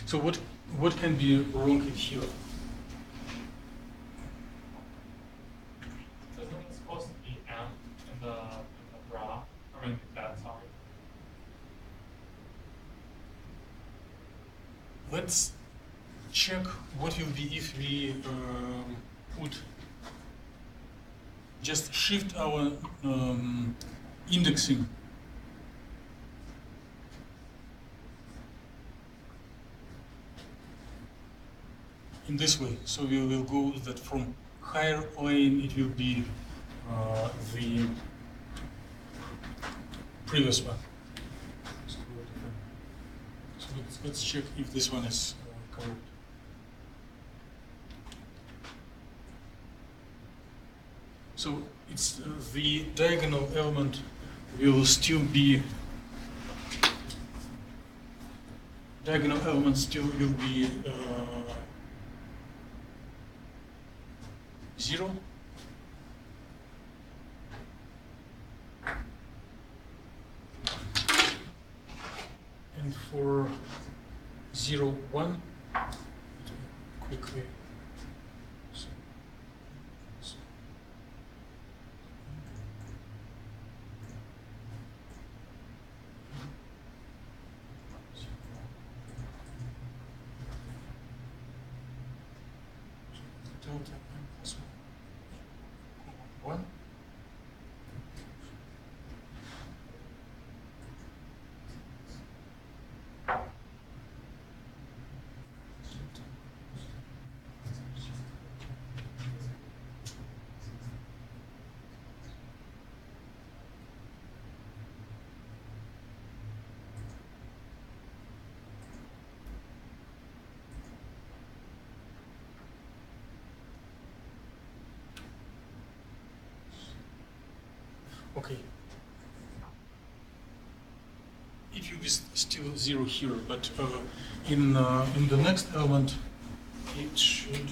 So what can be wrong in here? Doesn't it supposed to be M in the graph? I mean, that, sorry. Let's check what will be if we put just shift our indexing in this way. So we will go that from higher lane it will be the previous one. So let's check if this one is correct. So it's the diagonal element will still be zero. And for 0, 1, quickly. Delta n plus 1. Okay. It will be still 0 here, but in the next element, it should.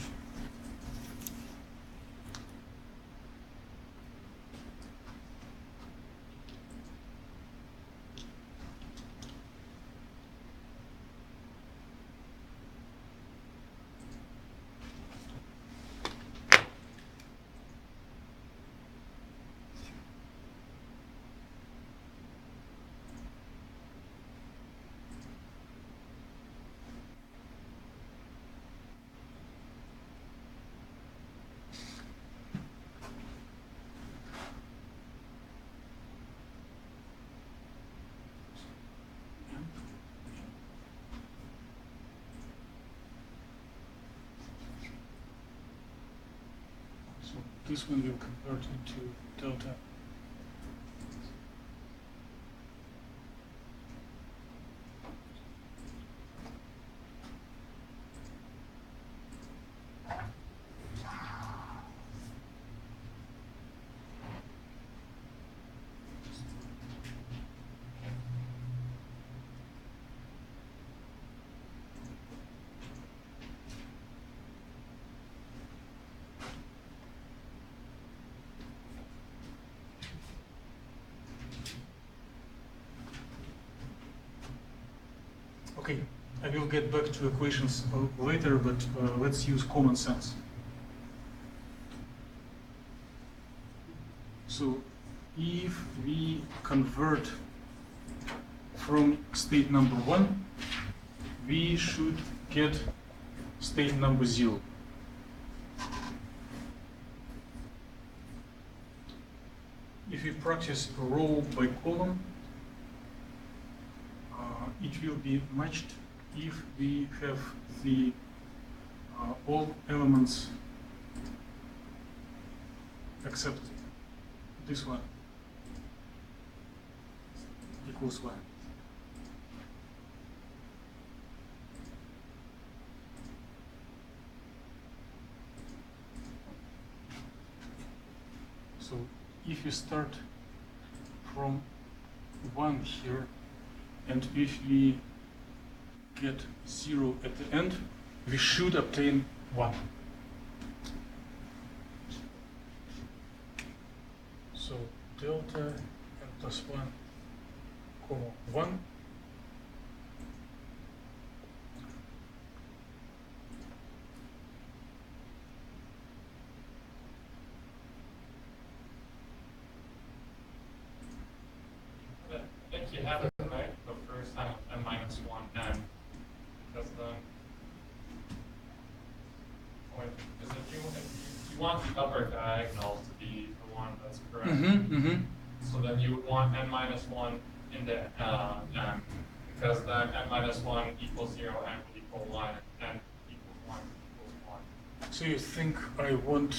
This one will convert into delta. Okay, I will get back to equations later, but let's use common sense. So if we convert from state number 1, we should get state number 0. If we practice row by column, it will be matched if we have the all elements except this one equals 1. So if you start from 1 here, and if we get 0 at the end, we should obtain 1. So delta n plus 1, comma 1. want the upper diagonal to be the one that's correct. So then you would want n minus 1 in the n, because then n minus 1 equals 0, n would equal 1, n equals 1 equals 1. So you think I want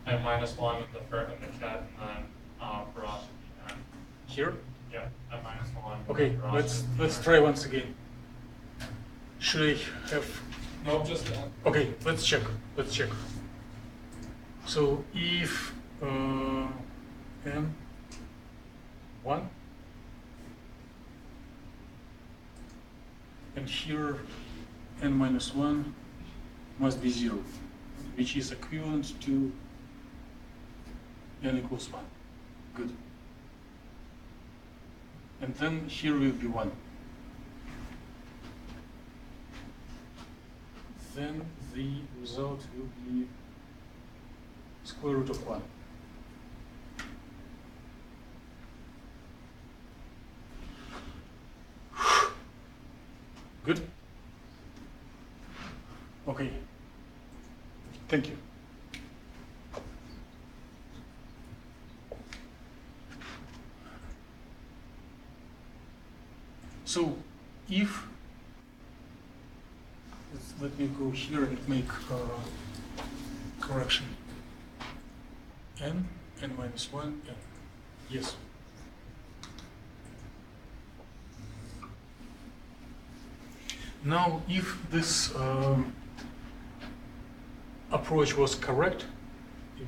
N minus 1 in the cat, and then bra should be n. here? Yeah, n minus 1. Okay, bra let's should be n. try once again. Should I have? No, just n. Okay, let's check. Let's check. So if n 1 and here n minus 1 must be 0, which is equivalent to n equals 1. Good. And then here will be 1. Then the result will be square root of 1. Good? Okay. Thank you. So if, let me go here and make correction. N minus 1, n. Yes. Now, if this approach was correct,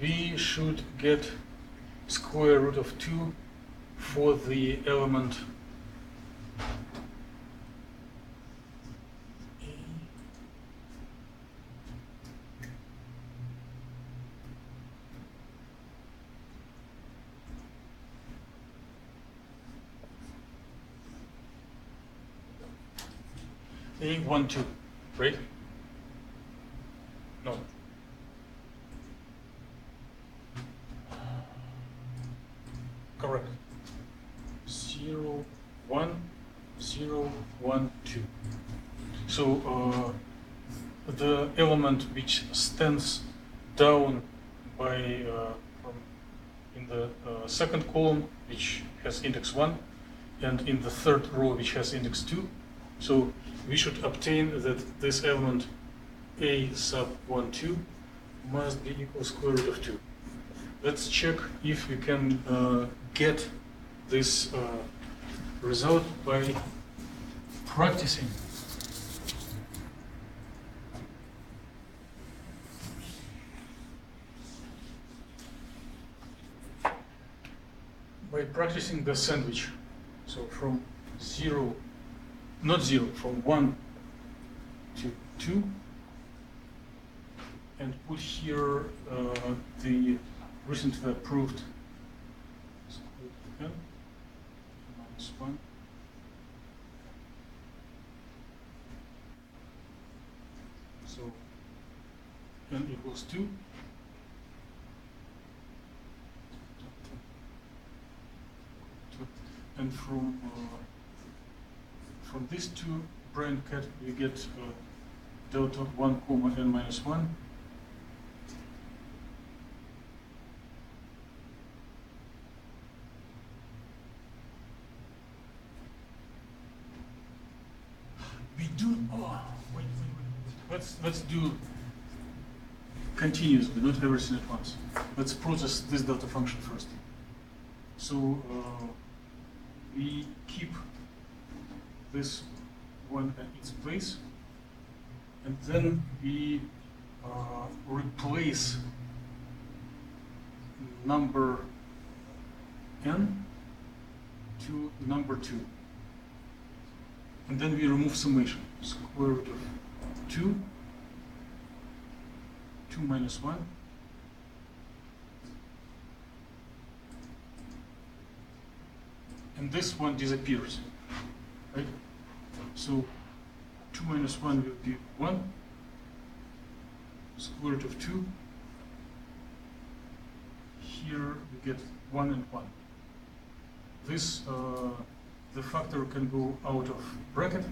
we should get square root of 2 for the element A1, 2, right? No. Correct. 0, 1, 0, 1, 2. So the element which stands down by from in the second column, which has index 1, and in the third row, which has index 2. So we should obtain that this element A sub 1, 2 must be equal square root of 2. Let's check if we can get this result by practicing. By practicing the sandwich. So from 0, not 0, from 1 to 2, and put here the recently approved n minus 1. So n equals 2. And from these two bracket we get delta 1 comma n minus 1. We do wait. Let's do continuously, not everything at once. Let's process this delta function first. So we keep this one at its place, and then we replace number n to number 2. And then we remove summation, square root of 2, 2 minus 1, and this one disappears, right? So 2 minus 1 will be 1, square root of 2. Here we get 1 and 1. This, the factor can go out of bracket,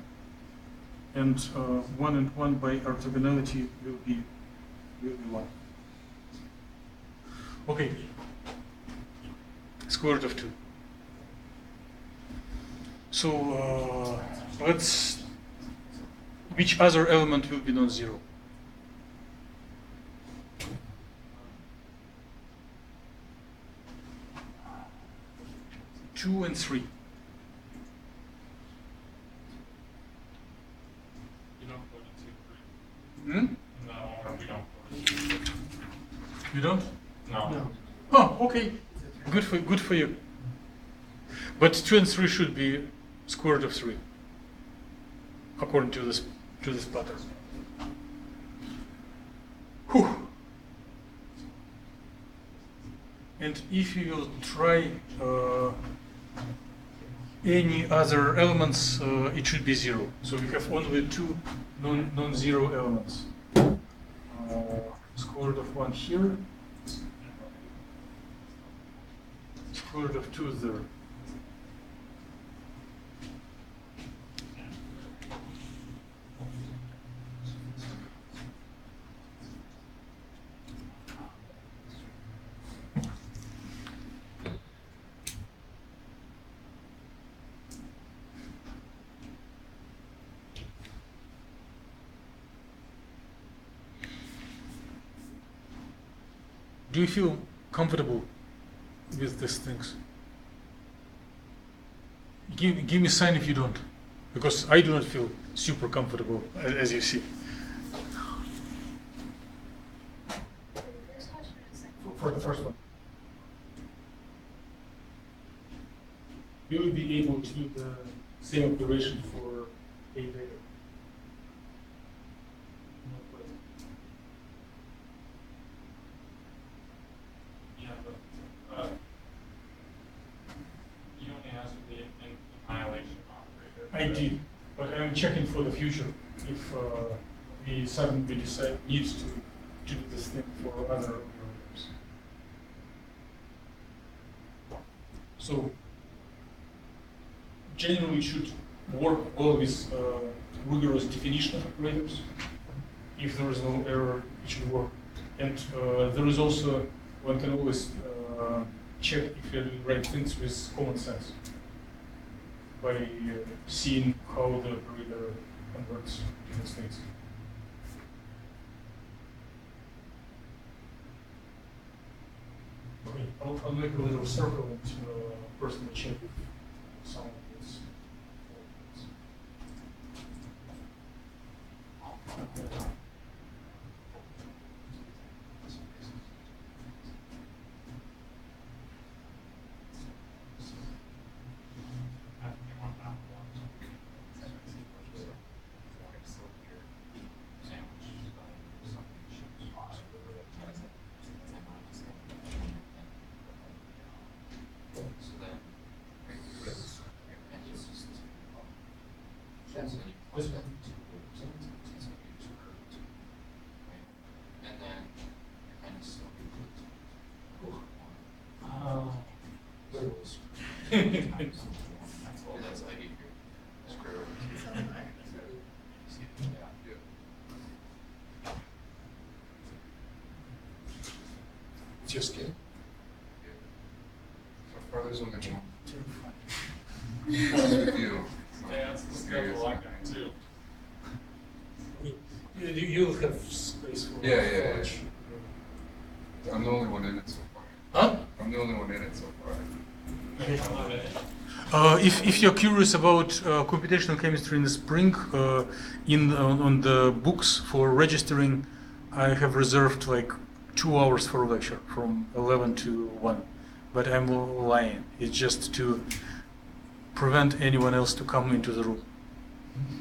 and 1 and 1 by orthogonality will be 1. Okay. Square root of 2. So let's. Which other element will be non-zero? 2 and 3. You don't go to 2, 3. Hmm? No, or we don't go to 2. You don't? No. Oh, okay. Good for you. But 2 and 3 should be square root of 3, according to this pattern. Whew. And if you will try any other elements, it should be 0. So we have only 2 non-zero elements. Square root of 1 here, square root of 2 there. Do you feel comfortable with these things? Give me a sign if you don't, because I do not feel super comfortable, as you see. For the first one. Will you be able to do the same operation for a data? You only asked for the annihilation operator. I did, but I'm checking for the future if we suddenly decide needs to do this thing for other programs. So generally it should work well with rigorous definition of operators. If there is no error, it should work. And there is also, one can always check if you're doing right things with common sense by seeing how the operator converts different states. Okay, I'll make a little circle and personally check if some of this. Just kidding. So far, there's only one. What's with you? Yeah, that's the schedule I got too. You'll have space for Yeah. I'm the only one in it so far. Huh? I'm the only one in it so far. If you're curious about computational chemistry in the spring, on the books for registering, I have reserved like 2 hours for a lecture from 11 to 1. But I'm lying. It's just to prevent anyone else to come into the room,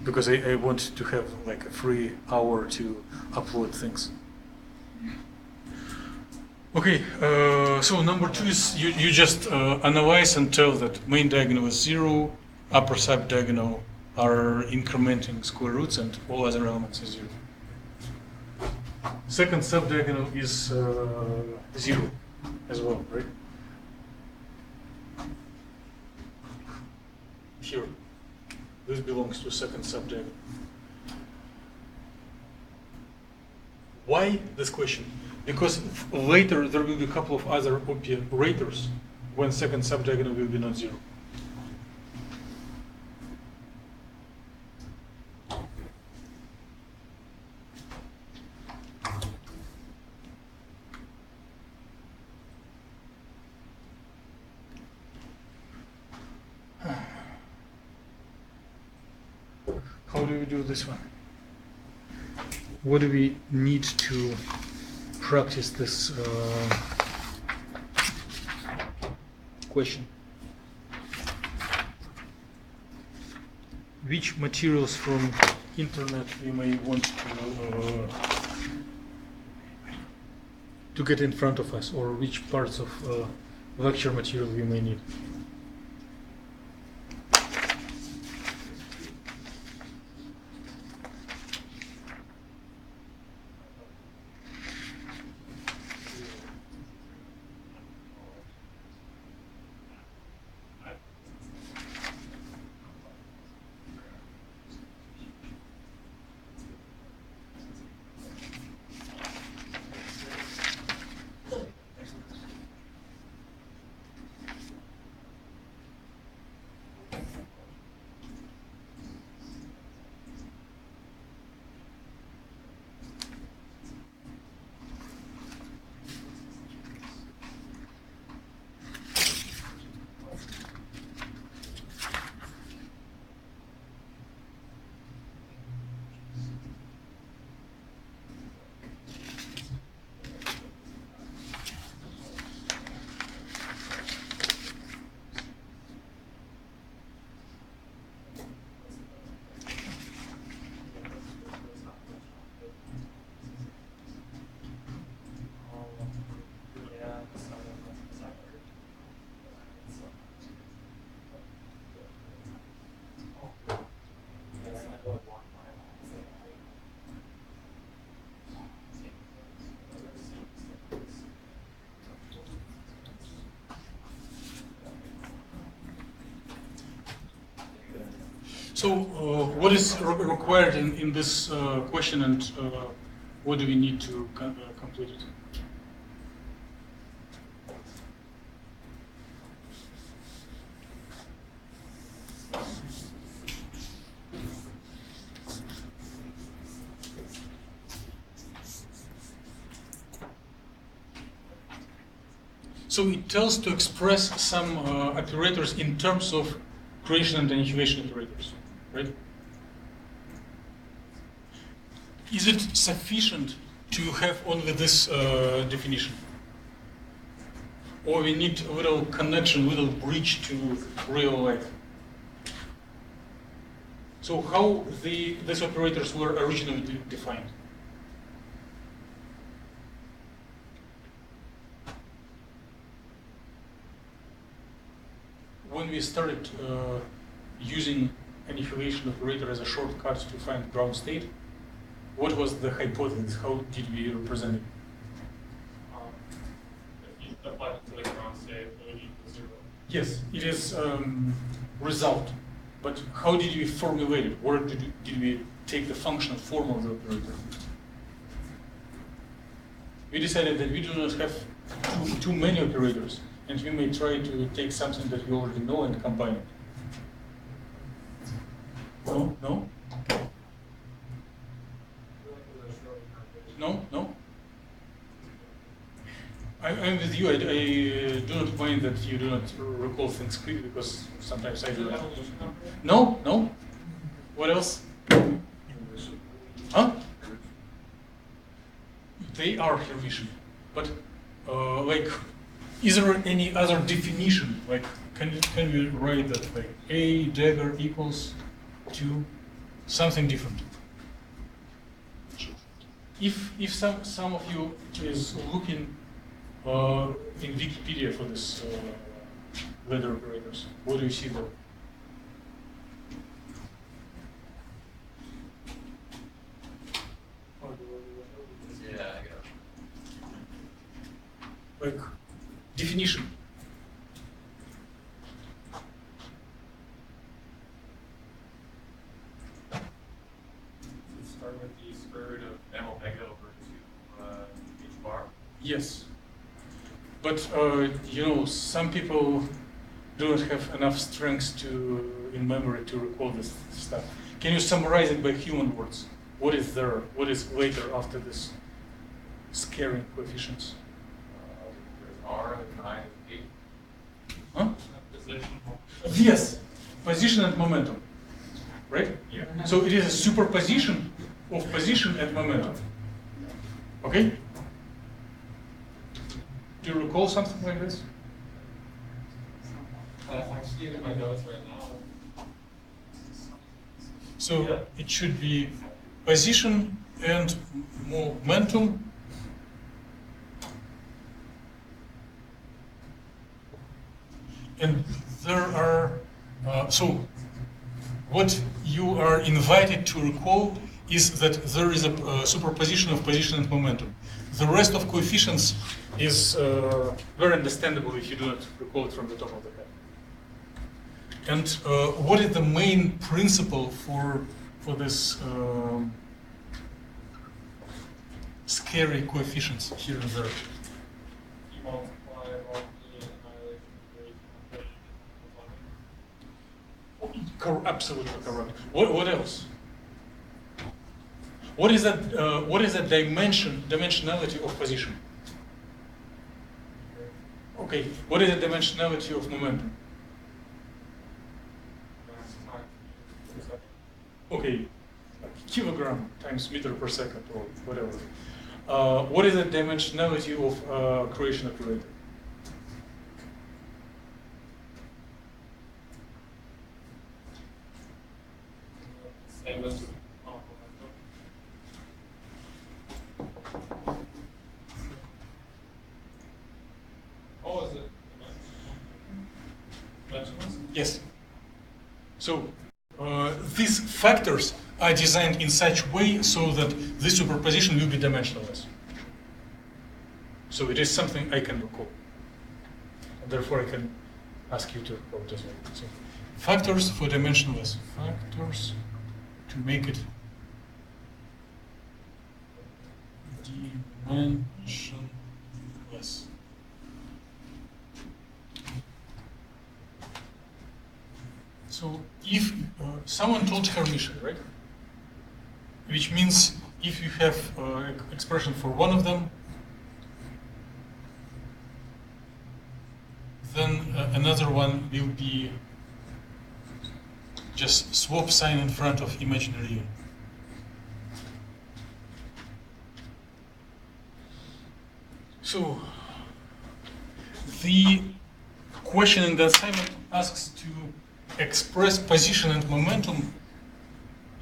because I want to have like a free hour to upload things. Okay, so number 2 is you just analyze and tell that main diagonal is 0, upper subdiagonal are incrementing square roots, and all other elements is 0. Second subdiagonal is 0 as well, right? Here, this belongs to second subdiagonal. Why this question? Because later there will be a couple of other operators when second subdiagonal will be not zero. How do we do this one? What do we need to practice this question? Which materials from internet we may want to get in front of us, or which parts of lecture material we may need? So what is required in this question, and what do we need to complete it? So it tells to express some operators in terms of creation and annihilation operators, right? Is it sufficient to have only this definition? Or we need a little connection, little bridge to real life? So how these operators were originally defined? When we started using annihilation operator as a shortcut to find ground state, what was the hypothesis? How did we represent it? If you apply it to the ground state, it would equal 0. Yes, it is result. But how did we formulate it? Where did we take the functional form of the operator? We decided that we do not have too many operators, and we may try to take something that we already know and combine it. No? No? No? No? I'm with you. I do not mind that you do not recall things quickly, because sometimes I do that. No? No? What else? Huh? They are Hermitian. But, like, is there any other definition? Like, can we write that, like, A dagger equals to something different? If some of you is looking in Wikipedia for this ladder operators, what do you see there? Yeah, I got it. Like, definition. Let's start with the square root of m omega over 2 h bar. But you know, some people don't have enough strength in memory to recall this stuff. Can you summarize it by human words? What is there? What is later after this scaring coefficients? There's R and 9 and 8. Huh? Position. Yes, position and momentum, right? Yeah. So it is a superposition of position and momentum. Okay? Do you recall something like this? I'm seeing in my notes right now. So Yeah. it should be position and momentum. And there are, so what you are invited to recall is that there is a superposition of position and momentum. The rest of coefficients is very understandable if you do not recall it from the top of the head. And what is the main principle for this scary coefficients here and there? You multiply all the annihilation rate. Absolutely correct. What else? What is that? What is the dimensionality of position? Okay. What is the dimensionality of momentum? Okay, kilogram times meter per second or whatever. What is the dimensionality of Croatian operator? Same as oh, is it dimensionless? Yes. So these factors are designed in such way so that this superposition will be dimensionless. So it is something I can recall. And therefore I can ask you to recall it as well. So factors for dimensionless. Factors to make it dimensionless. So if someone told Hermitian, right? Which means if you have expression for one of them, then another one will be just swap sign in front of imaginary unit. So the question in the assignment asks to express position and momentum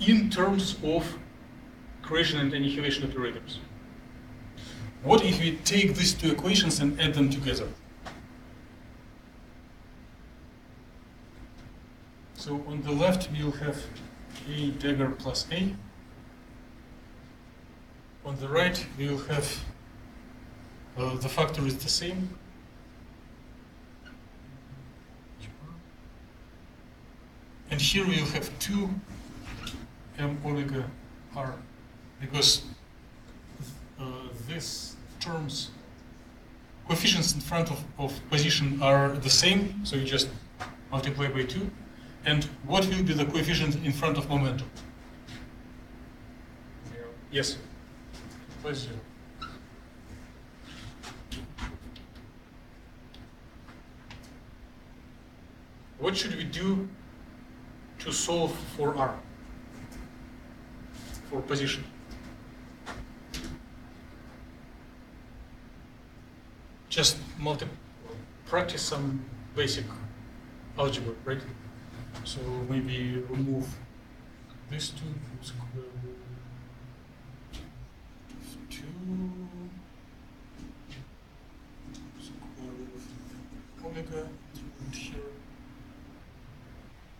in terms of creation and annihilation operators. What if we take these two equations and add them together? So on the left we'll have A dagger plus A. On the right we'll have the factor is the same. And here we'll have 2 m omega r, because these terms, coefficients in front of position are the same, so you just multiply by 2. And what will be the coefficient in front of momentum? 0. Yes, plus 0. What should we do to solve for R, for position? Just practice some basic algebra, right? So maybe remove this 2, square root of 2, square root of omega, and here.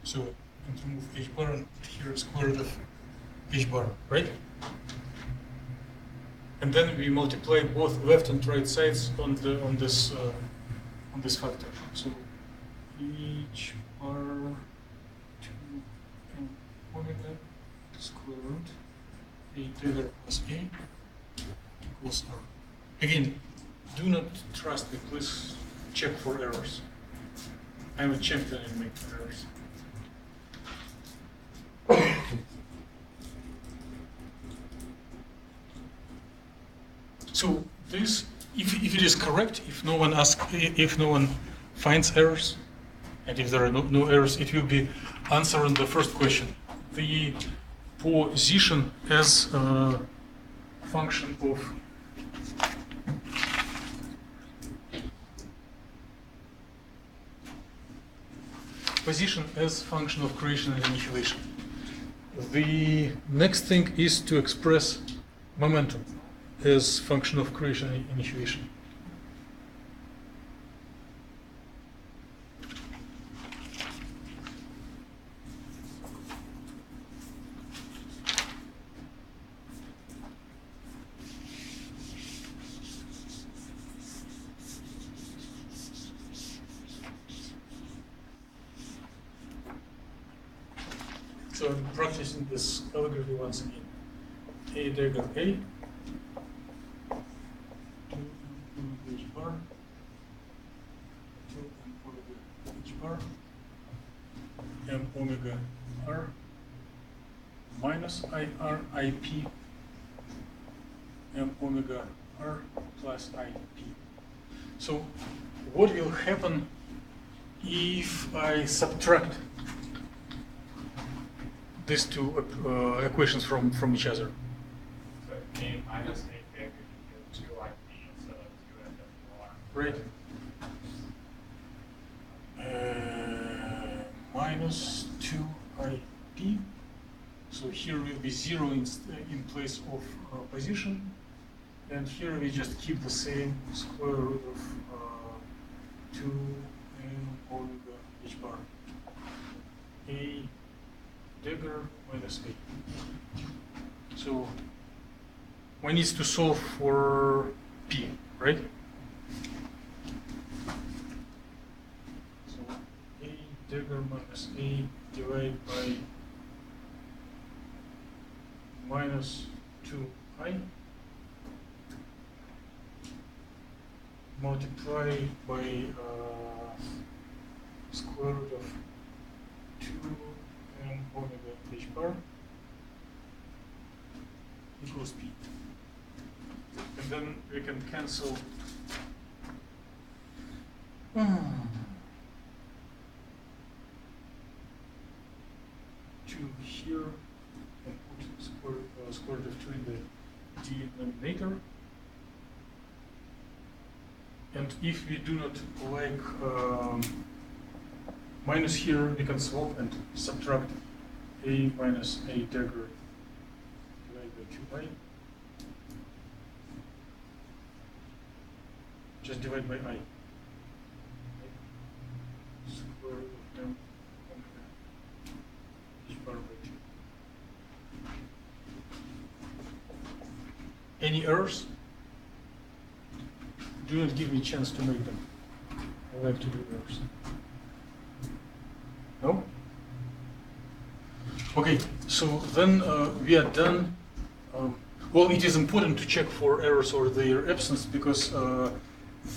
So, and remove h bar, and here square root of h bar, right? And then we multiply both left and right sides on this factor. So h bar 2 omega square root a dagger plus a equals r. Again, do not trust me, please check for errors. I'm a champion in making errors. So this, if it is correct, if no one finds errors, and if there are no errors, it will be answering the first question. The position as a function of creation and annihilation. The next thing is to express momentum as function of creation and annihilation. So I'm practicing this calligraphy once again. A dagger A, 2 H bar, 2 omega H bar, M omega R, minus IR IP, M omega R plus IP. So what will happen if I subtract these two equations from each other? So A minus A bigger, you get 2 IP instead of 2 NWR. Right. Minus 2 IP. So here will be 0 in place of position. And here we just keep the same square root of 2 M omega H bar. A dagger minus A. So one needs to solve for P, right? So A dagger minus A divided by minus 2I multiply by square root of 2 M omega H bar equals P. And then we can cancel two here and put square root of 2 in the denominator. And if we do not like minus here, we can swap and subtract A minus A dagger divided by 2I. Just divide by I. Square root of M omega H bar by 2. Any errors? Do not give me a chance to make them. I like to do errors. No? Okay, so then we are done. Well, it is important to check for errors or their absence because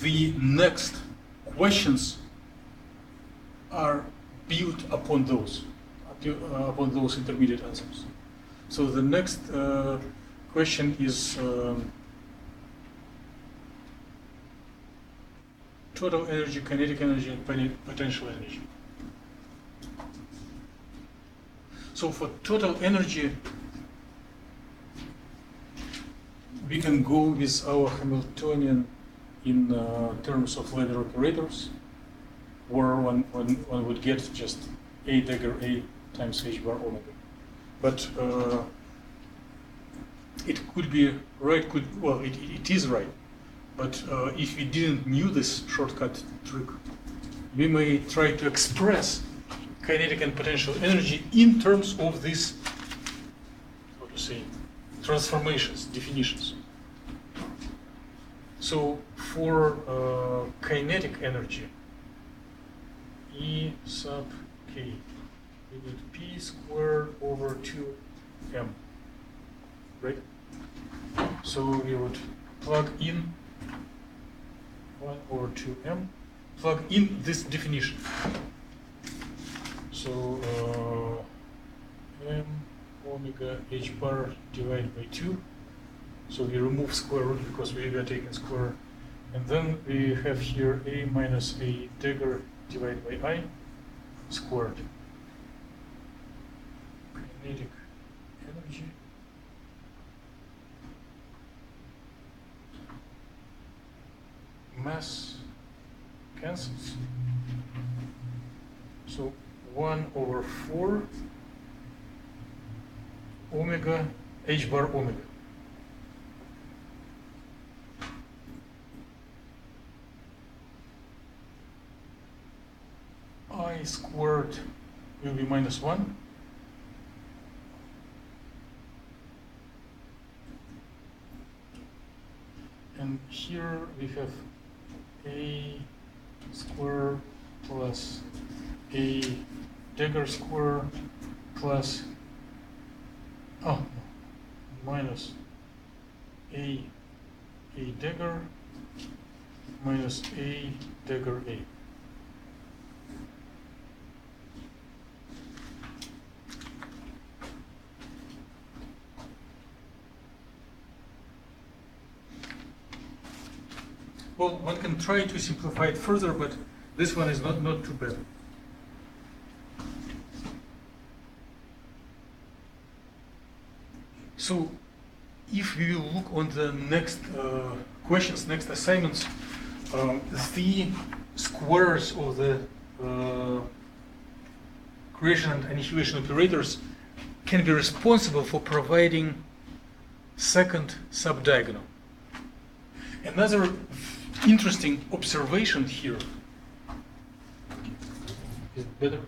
the next questions are built upon those intermediate answers. So the next question is total energy, kinetic energy, and potential energy. So for total energy, we can go with our Hamiltonian in terms of ladder operators, where one would get just A dagger A times H bar omega. But it could be right, it is right. But if we didn't knew this shortcut trick, we may try to express kinetic and potential energy in terms of these, how to say, transformations, definitions. So for kinetic energy, E sub K, we get P squared over 2M, right? So we would plug in 1 over 2m, plug in this definition. So m omega h bar divided by 2. So we remove square root because we are taking square. And then we have here a minus a dagger divided by I squared. Kinetic energy. Mass cancels. So 1 over 4 omega h bar omega. I squared will be minus 1. And here we have a square plus a dagger square plus minus a dagger minus a dagger a. Well, one can try to simplify it further, but this one is not too bad. So, if we will look on the next questions, next assignments, the squares of the creation and annihilation operators can be responsible for providing second subdiagonal. Another interesting observation here. Is it better?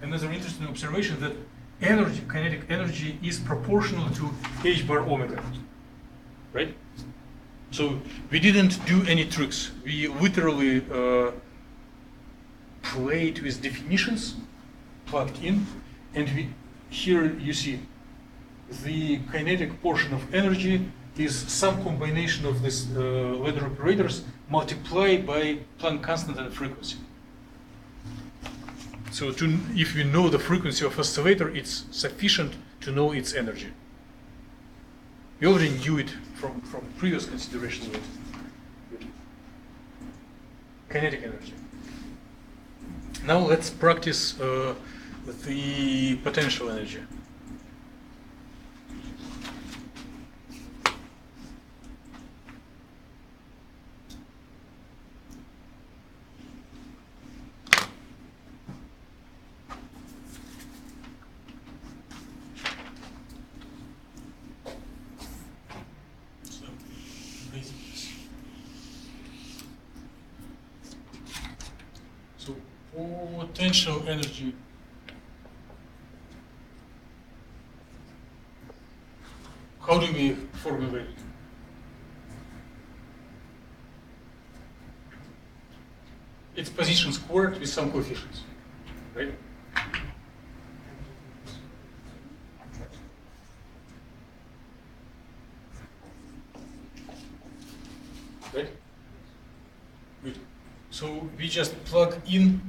Another interesting observation that energy, kinetic energy, is proportional to h bar omega, right? So we didn't do any tricks. We literally played with definitions, plugged in, and here you see the kinetic portion of energy is some combination of these ladder operators multiplied by Planck constant and frequency. So if you know the frequency of oscillator, it's sufficient to know its energy. We already knew it from previous considerations with kinetic energy. Now let's practice the potential energy. Potential energy how do we formulate it? It's position squared with some coefficients, right? Right? Good. So we just plug in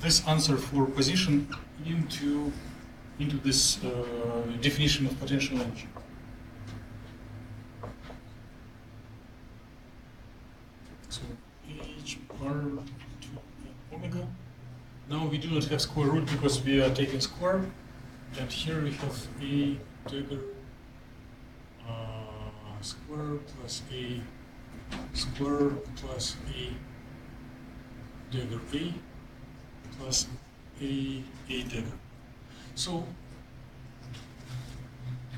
this answer for position into this definition of potential energy. So h bar to omega. Now we do not have square root because we are taking square, and here we have a dagger square plus a square plus a dagger a plus a dagger. So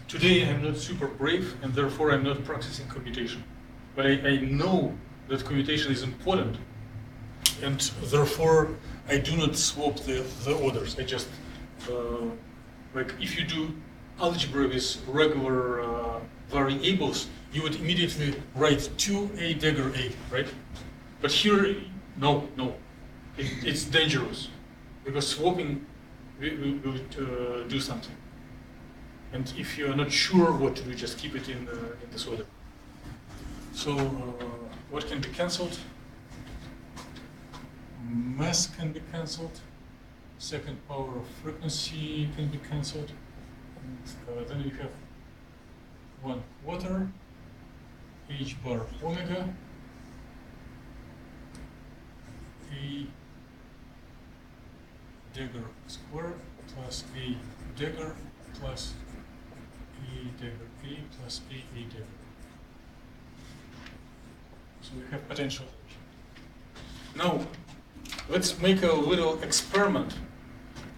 today I'm not super brave, and therefore I'm not practicing commutation. But I know that commutation is important, and therefore I do not swap the orders. I just, like if you do algebra with regular variables, you would immediately write 2a dagger a, right? But here, no. It's dangerous, because swapping will do something. And if you are not sure what to do, just keep it in this order. So what can be cancelled? Mass can be cancelled. Second power of frequency can be cancelled. And then you have 1/4 h bar omega a dagger squared plus a dagger plus a dagger a plus a dagger. So we have potential. Now, let's make a little experiment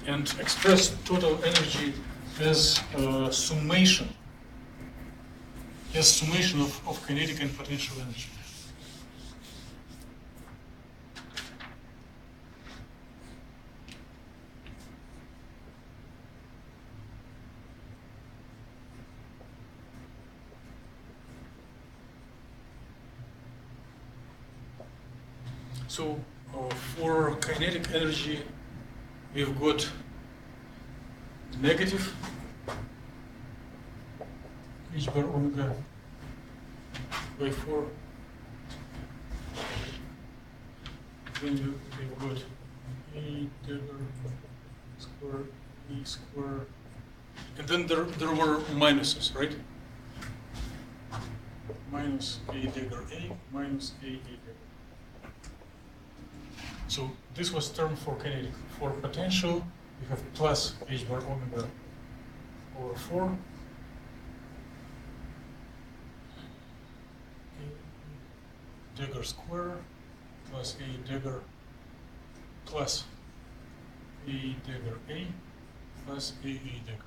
and express total energy as a summation. As summation of kinetic and potential energy. So for kinetic energy, we've got negative h bar omega by 4. Then we've got a dagger square, e square, and then there were minuses, right? Minus a dagger a minus a dagger. So this was term for kinetic. For potential, we have plus h bar omega over 4. A dagger square plus a dagger plus a dagger a plus a dagger.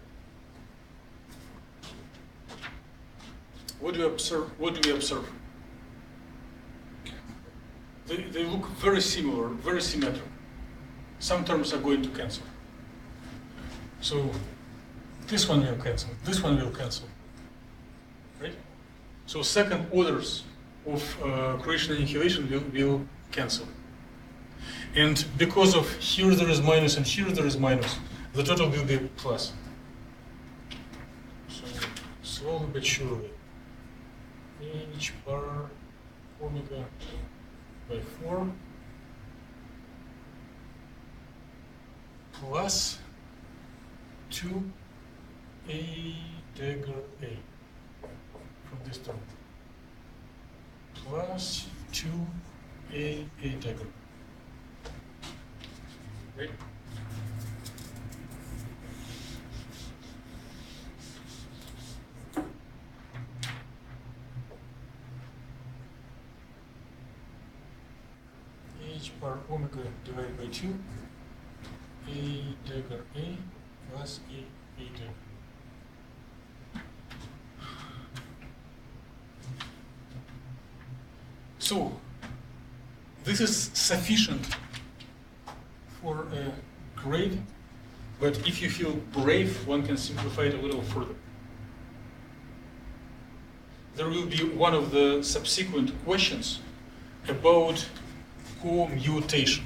What do we observe? They look very similar, very symmetric. Some terms are going to cancel. So this one will cancel, this one will cancel, right? So second orders of creation and annihilation will cancel. And because of here there is minus and here there is minus, the total will be plus. So slowly but surely, h bar omega by 4 plus 2 a dagger a from this term plus 2 a dagger. Right? H bar omega divided by 2 a dagger a plus a dagger. So this is sufficient for a grade, but if you feel brave, one can simplify it a little further. There will be one of the subsequent questions about commutation.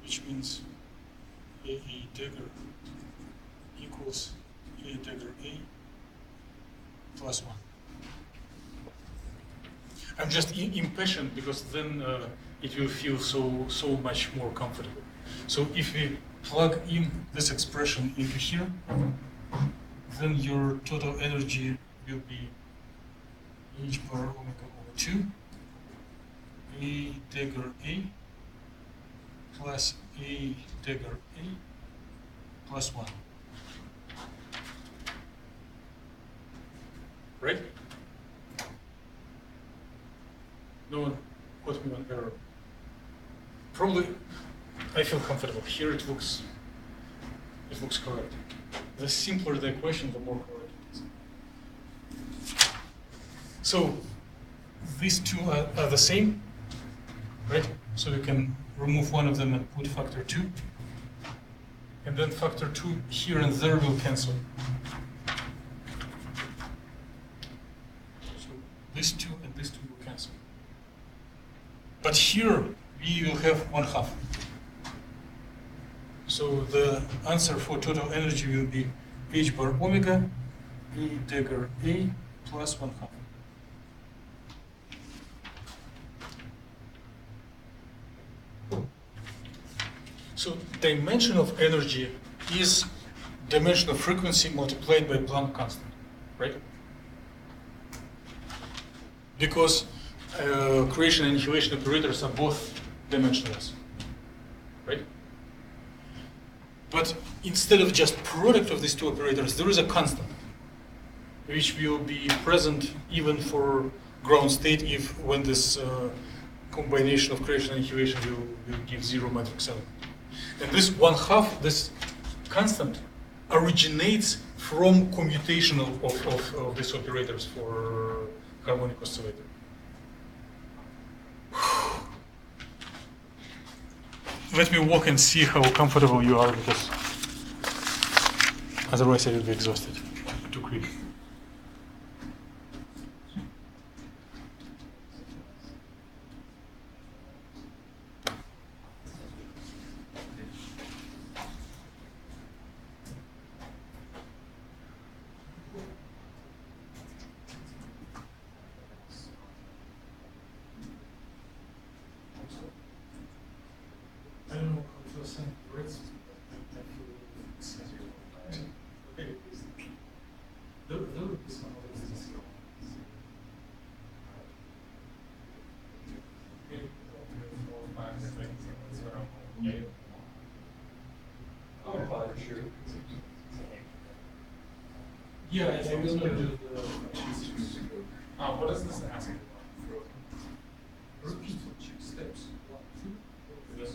Which means a dagger equals a dagger a plus 1. I'm just impatient because then it will feel so much more comfortable. So if we plug in this expression into here, then your total energy will be h bar omega over 2 a dagger a plus a dagger a plus 1. Right? No one put me on error. Probably I feel comfortable. Here it looks correct. The simpler the equation, the more correct it is. So these two are the same, right? So we can remove one of them and put factor 2. And then factor 2 here and there will cancel. So this 2 and this But here we will have 1/2. So the answer for total energy will be h bar omega E dagger A plus 1/2. So dimension of energy is dimension of frequency multiplied by Planck constant, right? Because creation and annihilation operators are both dimensionless, right? But instead of just product of these two operators, there is a constant, which will be present even for ground state if when this combination of creation and annihilation will give zero matrix element. And this 1/2, this constant, originates from commutation of these operators for harmonic oscillator. Let me walk and see how comfortable you are, because otherwise I will be exhausted too quick. I don't know how to assign words. There will be some other things. Yeah, I will not do the. What is this asking? Repeat steps. Is this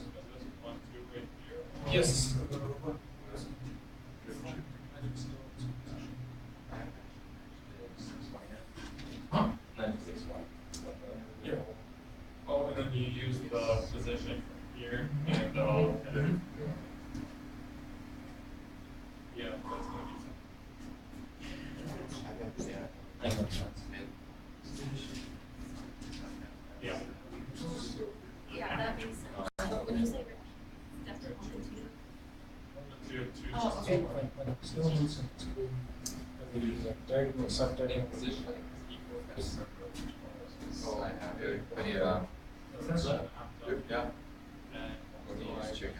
1, 2 right here? Yes. Huh? Yeah. Oh, and then you use the position here and yeah, that's gonna be yeah. Yeah, that makes sense. When you say step to 1 and 2. Oh, okay. Diagonal, subdiagonal. Oh, yeah. Yeah. Otherwise, check.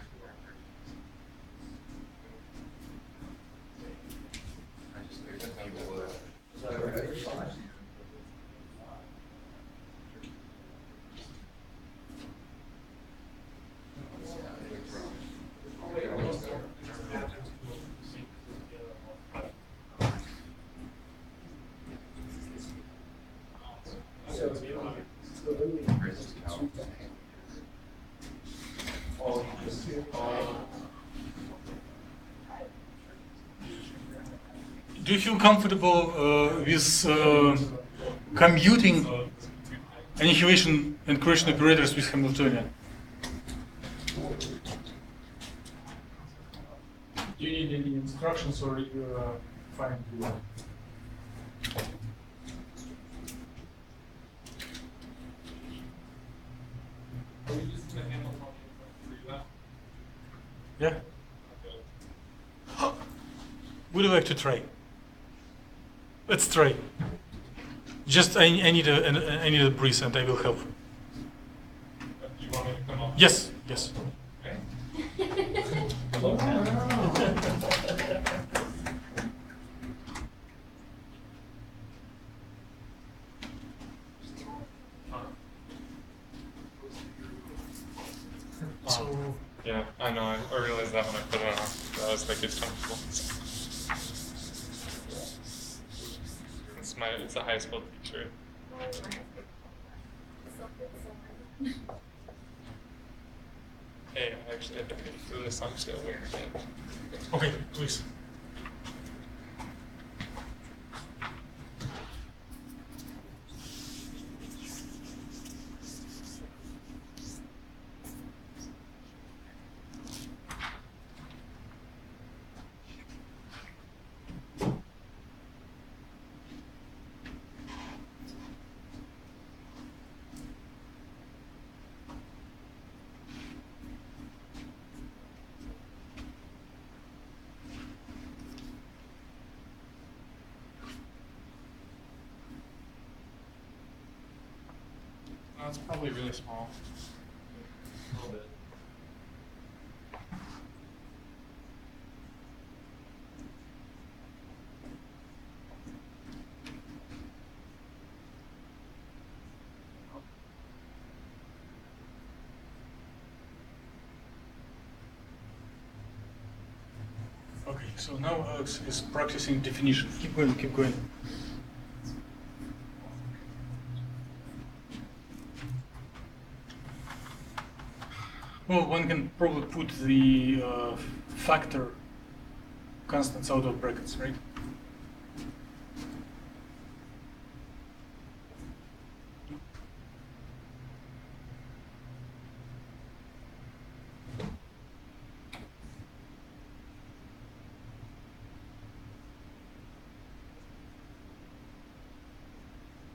I just figured that people would. Do you feel comfortable with commuting annihilation and creation operators with Hamiltonian? Do you need any instructions, or you are fine? Are we using the Hamiltonian for that? Yeah? Would you like to try? Let's try. Just I need a breeze, and I will help. Do you want me to come up? Yes, yes. Okay. So Yeah, I know. I realized that when I put it on. I was like, it's comfortable. It's a high school teacher. Hey, I actually had to read through this on scale. okay, please. That's probably really small. A little bit. Okay, so now Alex is practicing definition. Keep going, keep going. Well, one can probably put the factor constants out of brackets, right?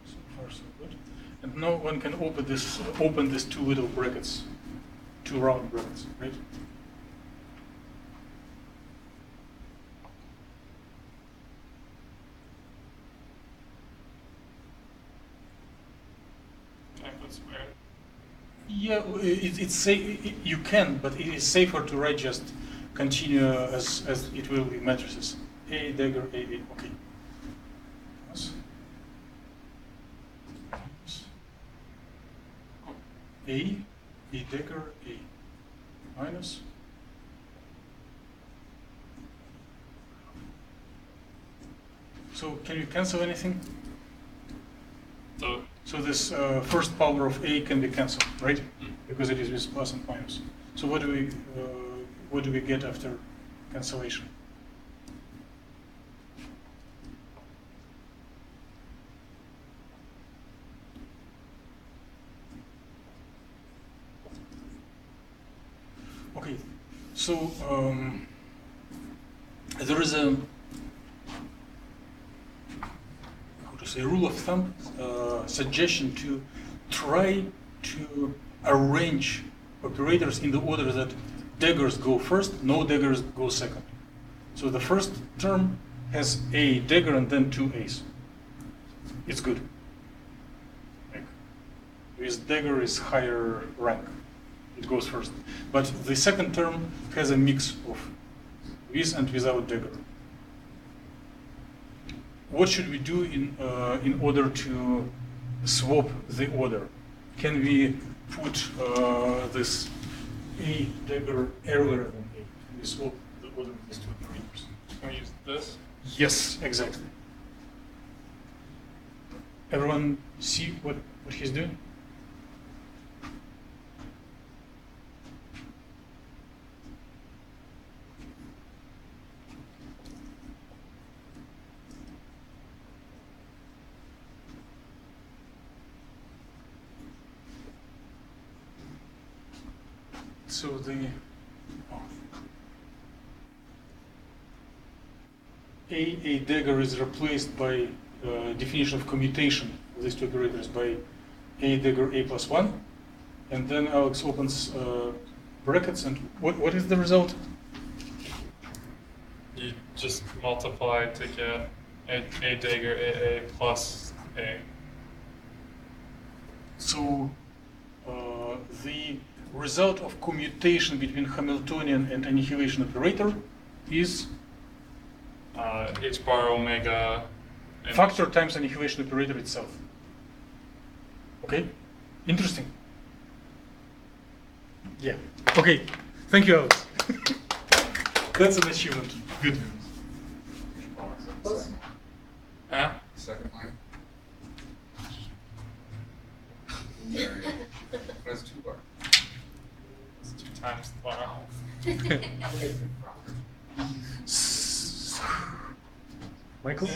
So far, so good. And now one can open this two little brackets. Two round brackets, right? Can I put square? Yeah, you can, but it is safer to write just continue as it will be matrices. A dagger A. Okay. Plus. A dagger A minus so can you cancel anything? So this first power of A can be cancelled, right? Because it is with plus and minus. So what do we get after cancellation? Okay, so there is a rule of thumb suggestion to try to arrange operators in the order that daggers go first, no daggers go second. So the first term has a dagger and then two A's. It's good. With dagger is higher rank. It goes first. But the second term has a mix of with and without dagger. What should we do in order to swap the order? Can we put this A dagger earlier than A? Can we swap the order of these two operators? Can we use this? Yes, exactly. Everyone see what he's doing? So the A dagger is replaced by definition of commutation of these two operators by A dagger A plus 1. And then Alex opens brackets, and what is the result? You just multiply to get A dagger AA plus A. So the result of commutation between Hamiltonian and annihilation operator is H bar omega. factor times annihilation operator itself. Okay? Interesting. Yeah. Okay. Thank you, Alex. That's an achievement. Good. Huh? Second line. There you go. That's 2 bar. It's 2 times 12. Michael,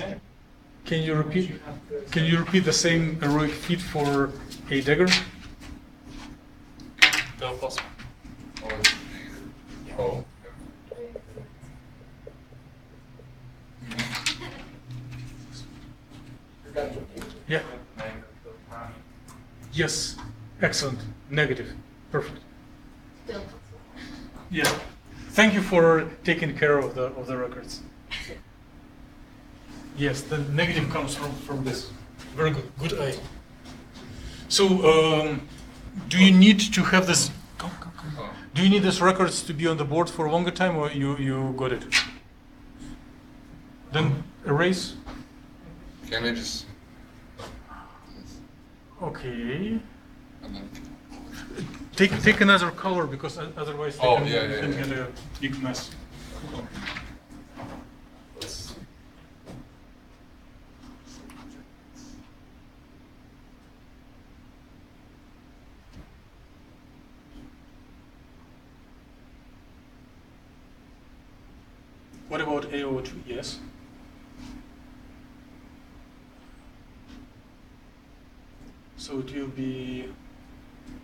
can you repeat the same heroic feat for A dagger? Del plus. Oh, it's negative. Oh. Yeah. Yes. Excellent. Negative. Perfect. Yeah. Thank you for taking care of the records. Yes, the negative comes from this. Very good. Good eye. So, do you need to have this? Oh. Do you need these records to be on the board for a longer time, or you got it? Then erase. Can I just? Okay. And then. Take another color because otherwise Oh, you yeah. can get a big mess. Let's. What about AO2? Yes. So it will be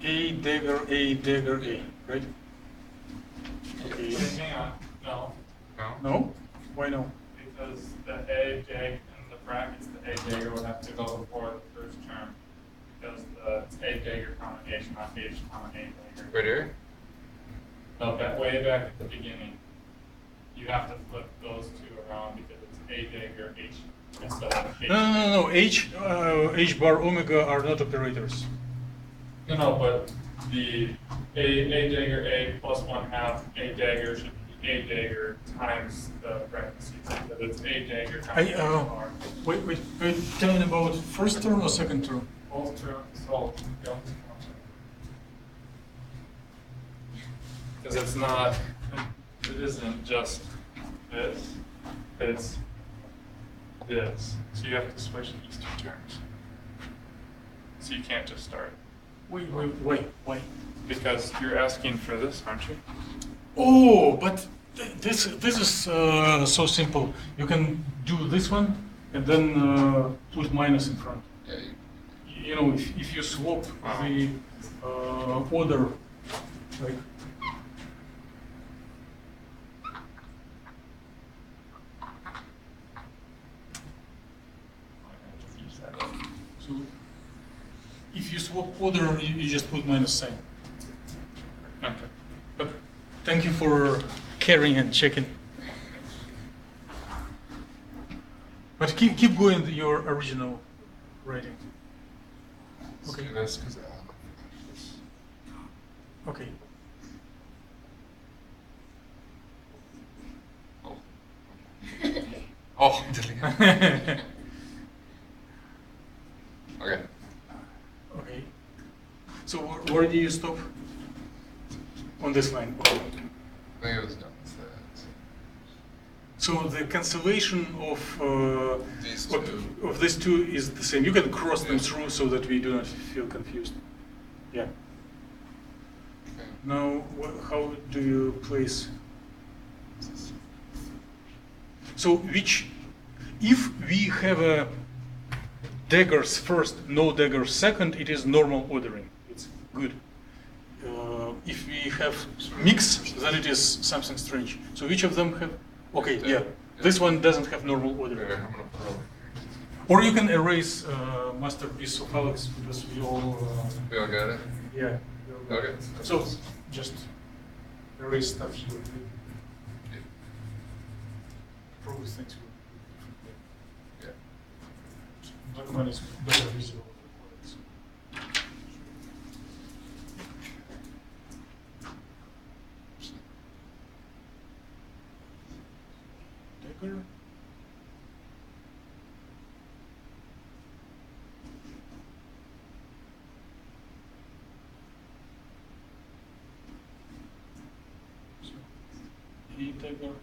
A dagger A, right? Okay. Hang on, no, No. No? Why no? because the A, J, in the brackets, the A dagger would have to go before the first term. Because it's A dagger comma H, not H comma A dagger. Right here. No, way back at the beginning. You have to flip those two around because it's A dagger H instead of H. No. H bar omega are not operators. No, but the A dagger A plus 1/2 A dagger should be A dagger times the parentheses. Because it's A dagger times H bar. Wait. Are you telling about first term or second term? Both terms, so don't. Because it's not, it isn't just this, it's this. So you have to switch these two terms. So you can't just start. Wait. Why? Because you're asking for this, aren't you? Oh, but this is so simple. You can do this one and then put minus in front. Yeah. You know, if you swap the order, like. So if you swap order, you just put minus sign. Okay. But thank you for caring and checking. But keep going with your original writing. Let's Okay. do this because. Okay. Oh. Oh, delete. Okay. Okay. So where do you stop? On this line. Okay. I think it was done with that. So the cancellation of These of, two. of these two is the same. You can cross them through so that we do not feel confused. Yeah. Okay. Now, how do you place? So if we have a daggers first, no daggers second, it is normal ordering. It's good. If we have mix, then it is something strange. So which of them have? Okay, yeah. This one doesn't have normal Here, ordering. I'm gonna put it. Or you can erase masterpiece of Alex because we all. We all got it. Yeah. Okay. So just erase stuff here. Probably things will be different. Yeah. Black one is better visible. Dagger. So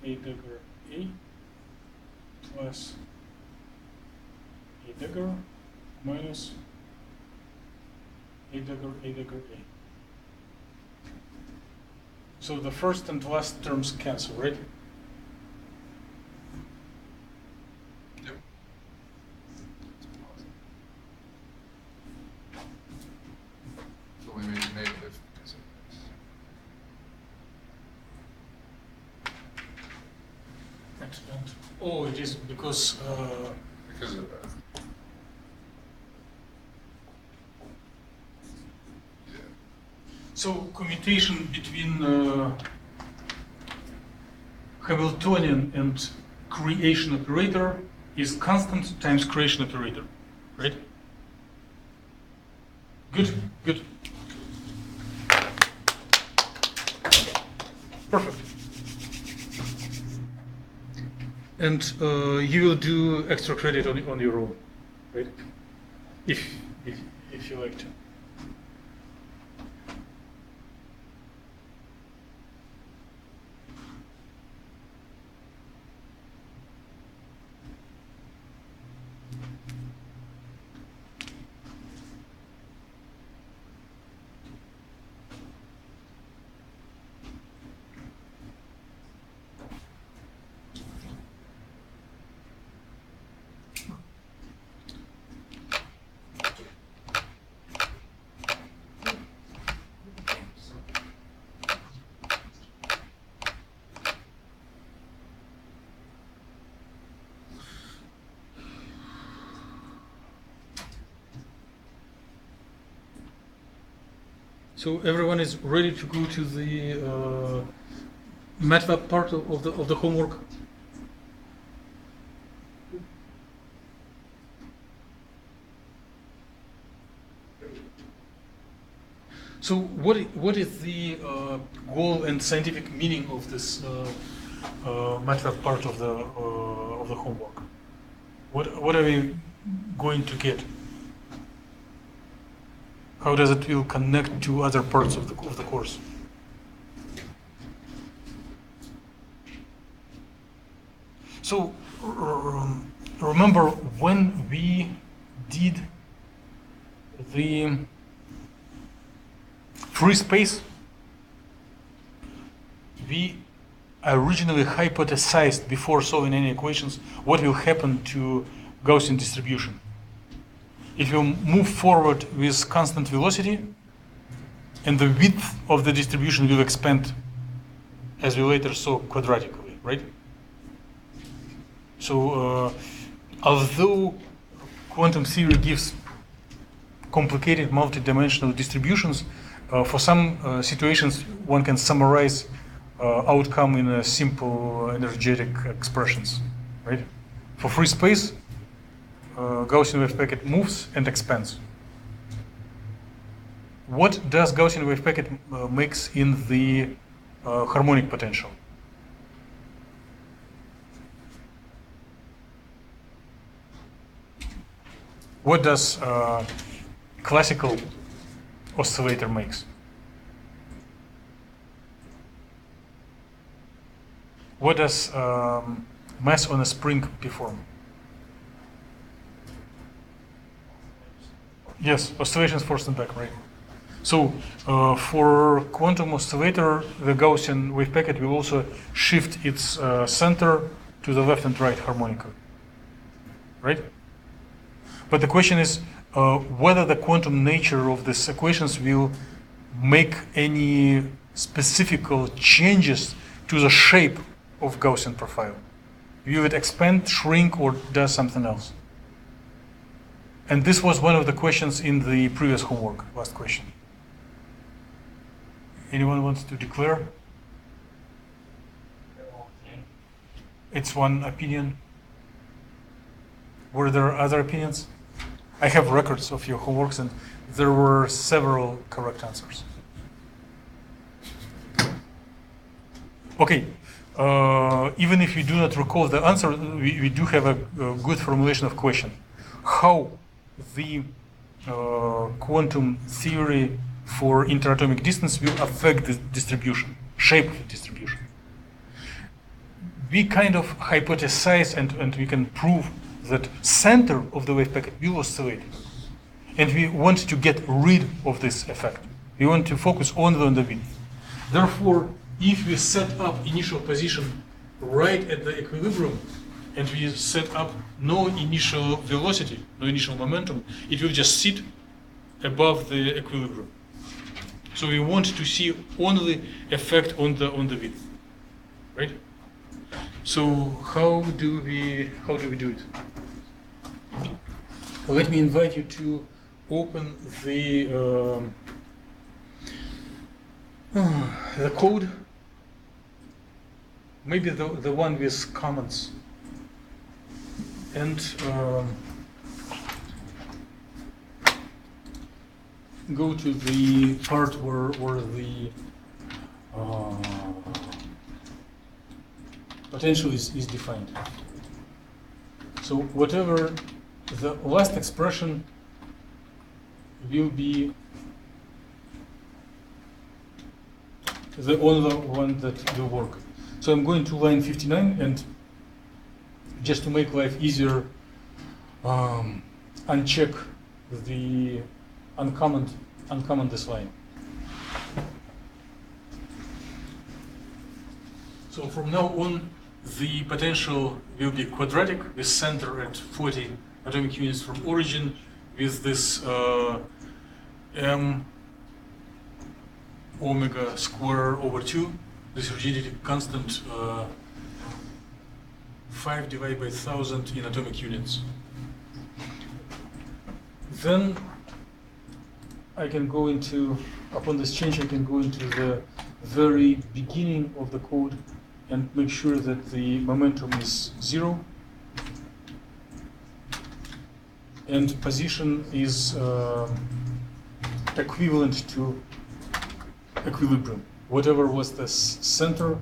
A dagger, A plus A dagger minus A dagger, A. So the first and last terms cancel, right? Yep. So we made it negative because of this. Excellent. Oh, it is because Because of that. Yeah. so commutation between Hamiltonian and creation operator is constant times creation operator, right? Good, good. Perfect. And you will do extra credit on your own, right? If you like to. So everyone is ready to go to the MATLAB part of the homework. So what is the goal and scientific meaning of this MATLAB part of the homework? What are we going to get? How does it will connect to other parts of the course? So remember when we did the free space, we originally hypothesized before solving any equations what will happen to Gaussian distribution. It will move forward with constant velocity, and the width of the distribution will expand, as we later saw, quadratically, right? So, although quantum theory gives complicated multidimensional distributions, for some situations one can summarize outcome in a simple energetic expressions, right? For free space, Gaussian wave packet moves and expands. What does Gaussian wave packet makes in the harmonic potential? What does classical oscillator makes? What does mass on a spring perform? Yes, oscillations forced and back, right? So for quantum oscillator, the Gaussian wave packet will also shift its center to the left and right harmonica, right? But the question is whether the quantum nature of these equations will make any specific changes to the shape of Gaussian profile. Will it expand, shrink, or does something else? And this was one of the questions in the previous homework, last question. Anyone wants to declare? It's one opinion. Were there other opinions? I have records of your homeworks, and there were several correct answers. Okay, even if you do not recall the answer, we do have a good formulation of question. How the quantum theory for interatomic distance will affect the distribution, shape of the distribution. We kind of hypothesize and we can prove that center of the wave packet will oscillate. And we want to get rid of this effect. We want to focus only on the width. Therefore, if we set up initial position right at the equilibrium, and we set up no initial velocity, no initial momentum, it will just sit above the equilibrium. So we want to see only effect on the width, right? So how do we do it? Let me invite you to open the code, maybe the one with comments, and go to the part where the potential is defined. So whatever the last expression will be the only one that will work. So I'm going to line 59, and just to make life easier, uncheck the uncomment this line. So from now on, the potential will be quadratic with center at 40 atomic units from origin, with this m omega square over 2, this rigidity constant 5 divided by 1000 in atomic units. Then I can go into, upon this change, I can go into the very beginning of the code and make sure that the momentum is 0 and position is equivalent to equilibrium. Whatever was the center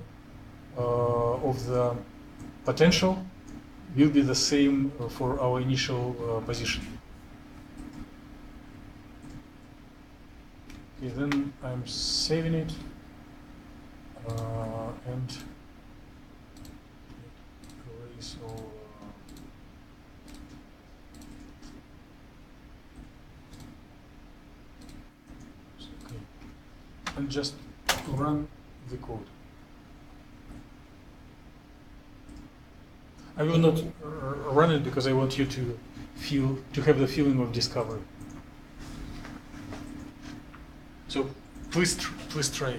of the potential will be the same for our initial position. Okay, then I'm saving it and erase all. Okay, and just run the code. I will not run it because I want you to have the feeling of discovery. So please try.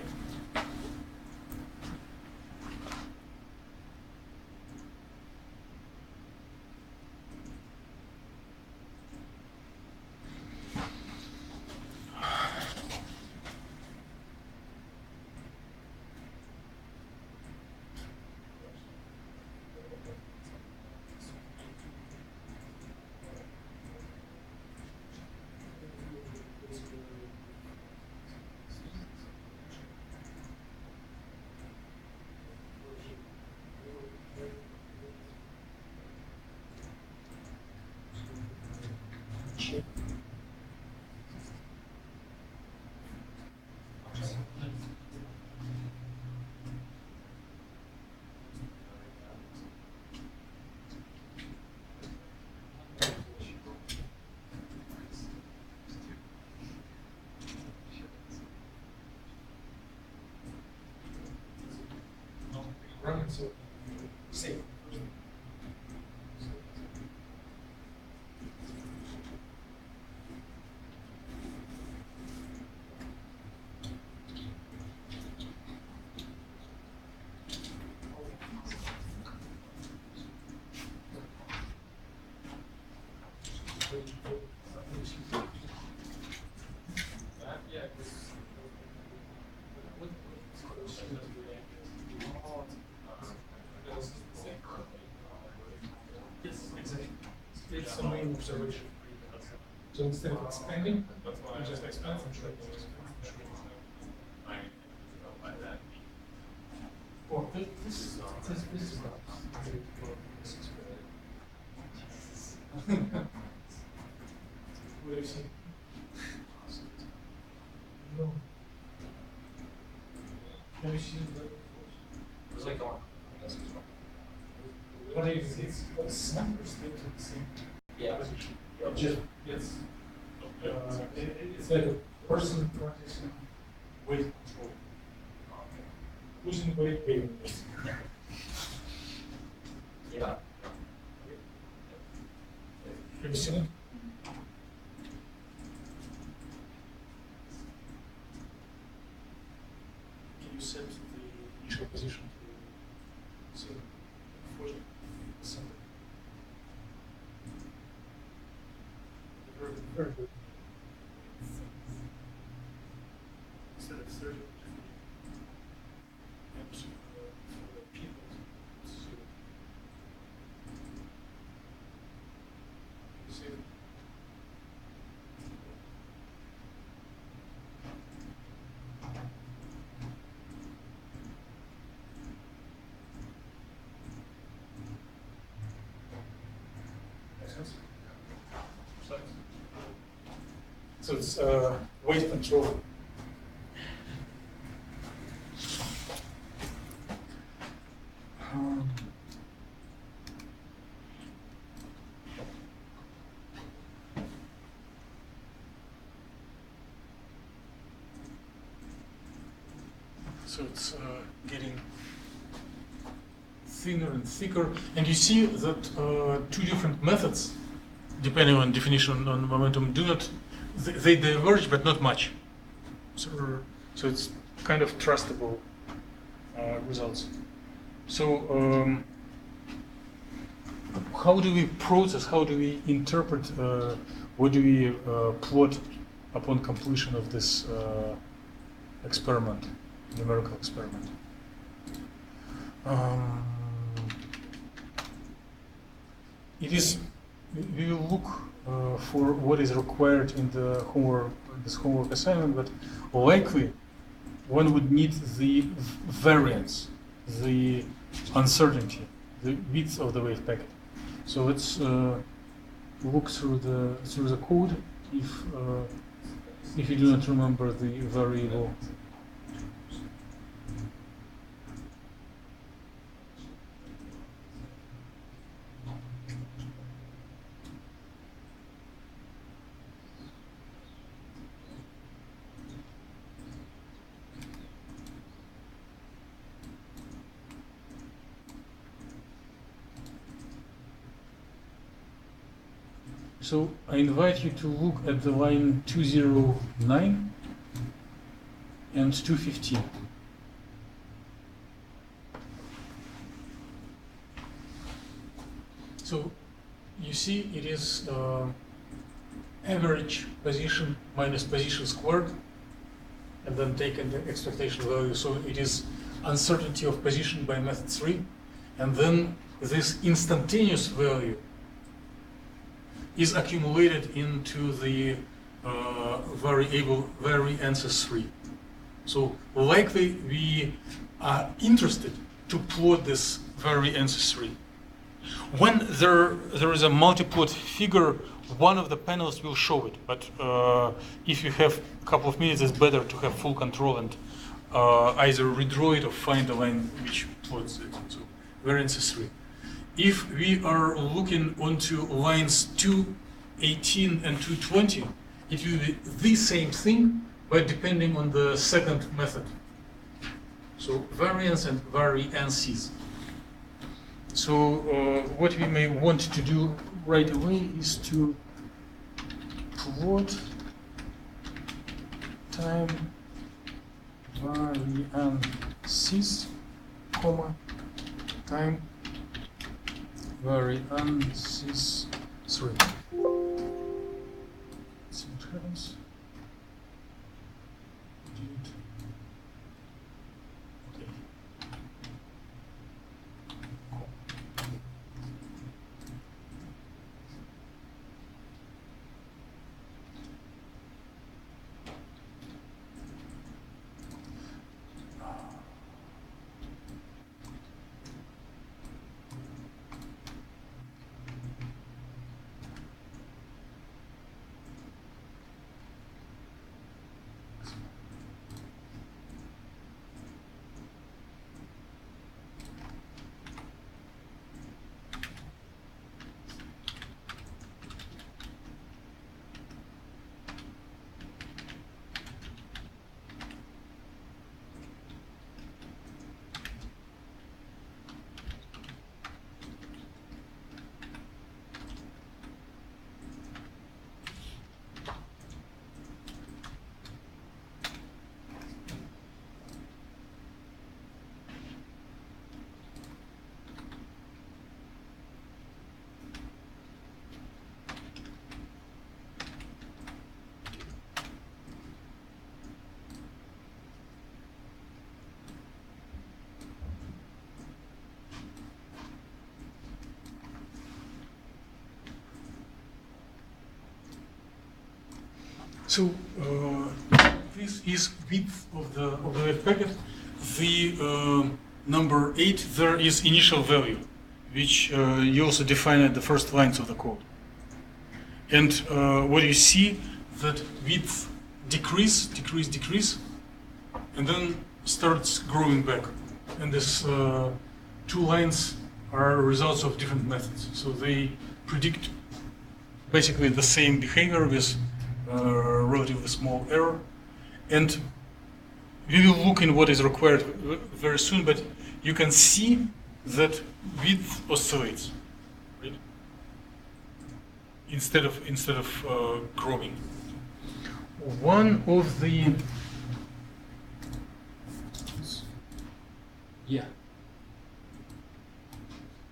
So save. It's a main observation. So instead of expanding, you just expand and shrink. Well, this is not. What do you see? No. Have you seen the? It's like on. What is it? It's numbers stay to the same position. It just gets. It's like a person practicing weight control. Losing weight, gaining weight. Yeah. Have you seen it? Can you set the initial position to say 40%? Very good. Instead of 30, and for the people, it's 0. Save it. sense? So it's weight control. So it's getting thinner and thicker, and you see that two different methods, depending on definition on momentum, do not they diverge, but not much. So it's kind of trustable results. So how do we process? How do we interpret? What do we plot upon completion of this experiment, numerical experiment? It is. We will look for what is required in the homework, this homework assignment, but likely one would need the variance, the uncertainty, the width of the wave packet. So let's look through the code. If you do not remember the variable. So I invite you to look at the line 209 and 215. So you see it is average position minus position squared, and then taken the expectation value. So it is uncertainty of position by method 3, and then this instantaneous value is accumulated into the variable variance 3. So likely we are interested to plot this variance 3. When there is a multi-plot figure, one of the panels will show it, but if you have a couple of minutes, it's better to have full control and either redraw it or find a line which plots it. So variance 3. If we are looking onto lines 218 and 220, it will be the same thing, but depending on the second method. So variance and variances. So what we may want to do right away is to plot time variances, comma, time variances 3. See what happens. Okay. So this is width of the wave packet. The number 8 there is initial value, which you also define at the first lines of the code. And what you see that width decrease, and then starts growing back. And these two lines are results of different methods. So they predict basically the same behavior with relatively small error. And we will look in what is required very soon, but you can see that width oscillates, right? Instead of growing. One of the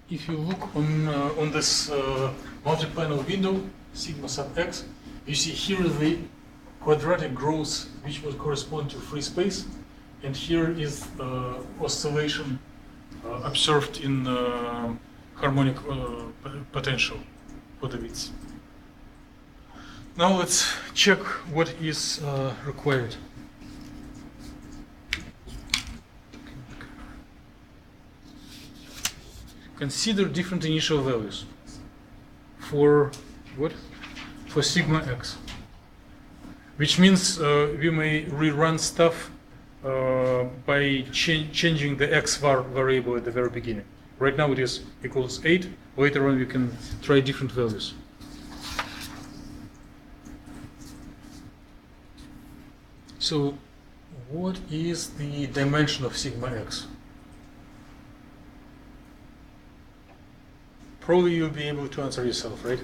if you look on this multi-panel window, sigma sub x, you see here the quadratic growth which would correspond to free space, and here is oscillation observed in harmonic potential for the widths. Now let's check what is required. Consider different initial values for what? For sigma x, which means we may rerun stuff by changing the x variable at the very beginning. Right now it is equals 8. Later on we can try different values. So what is the dimension of sigma x? Probably you'll be able to answer yourself, right?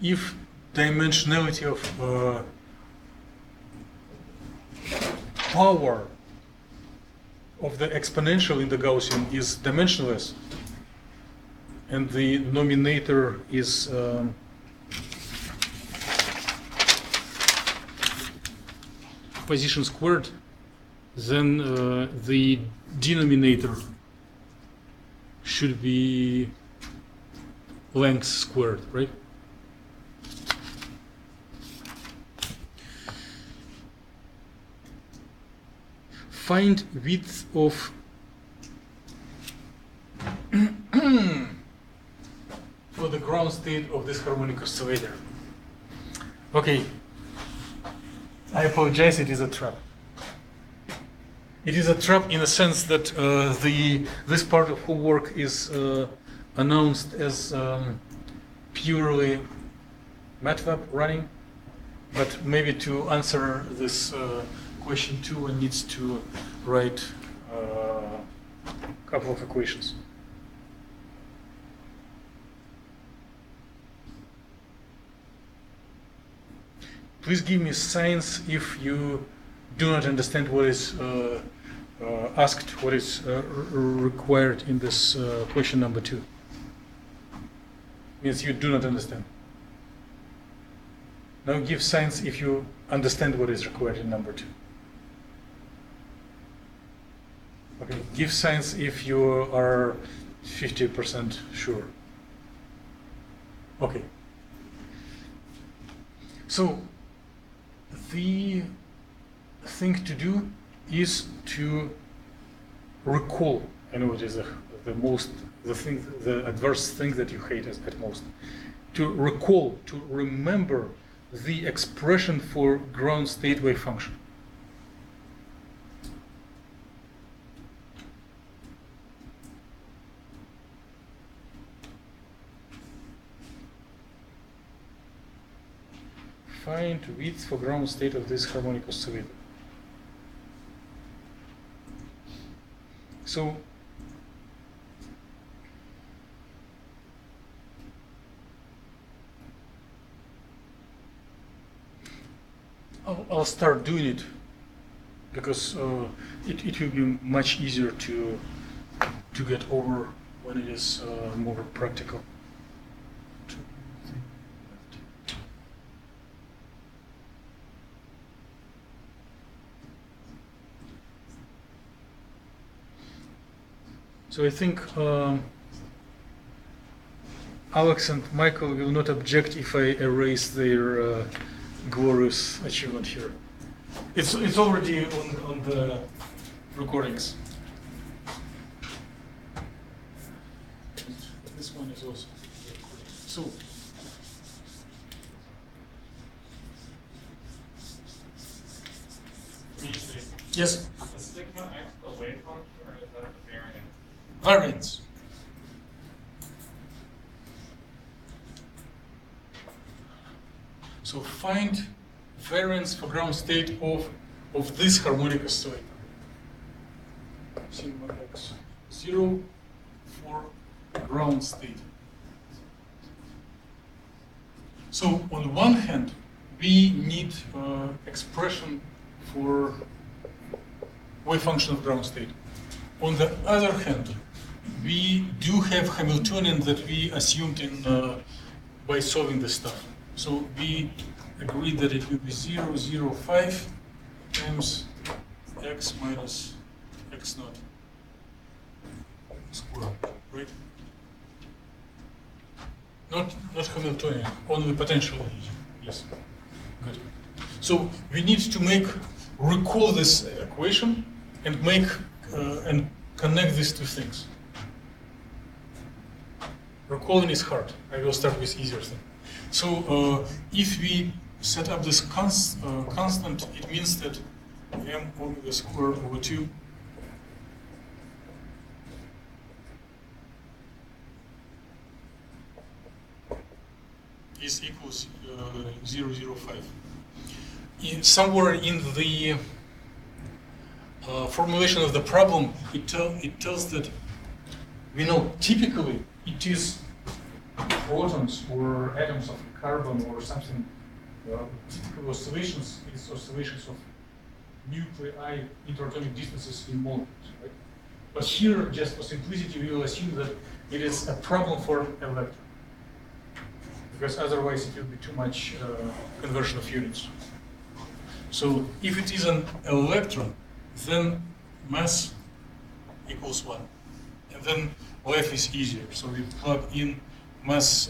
If dimensionality of power of the exponential in the Gaussian is dimensionless, and the denominator is position squared, then the denominator should be length squared, right? Find width of for the ground state of this harmonic oscillator. Okay, I apologize, it is a trap. It is a trap in the sense that this part of homework is announced as purely MATLAB running, but maybe to answer this question 2, one needs to write a couple of equations. Please give me signs if you do not understand what is asked, what is required in this question number 2. Means you do not understand. Now give signs if you understand what is required in number 2. Okay, give signs if you are 50% sure. Okay. So the thing to do is to recall. I know it is the adverse thing that you hate at most. To recall, to remember the expression for ground state wave function. Find width for ground state of this harmonic oscillator. So I'll start doing it because it will be much easier to get over when it is more practical. So I think Alex and Michael will not object if I erase their glorious achievement here. It's already on the recordings. This one is also. So yes, Is sigma x the wave function or is that the variance? variance. So find variance for ground state of this harmonic oscillator. Sigma x 0 for ground state. So on one hand, we need expression for wave function of ground state. On the other hand, we do have Hamiltonian that we assumed in by solving this stuff. So we agreed that it will be 0, 0, 5 times x minus x naught squared, right? Not Hamiltonian, only potential. Yes, good. So we need to recall this equation and and connect these two things. Recalling is hard. I will start with easier thing. So if we set up this constant, it means that m omega squared over 2 is equals 0.005. Somewhere in the formulation of the problem, it tells that we know typically it is protons or atoms of carbon or something. Typical oscillations is oscillations of nuclei interatomic distances in molecules, right? But here, just for simplicity, we will assume that it is a problem for an electron, because otherwise it will be too much conversion of units. So if it is an electron, then mass equals 1. And then life is easier. So we plug in mass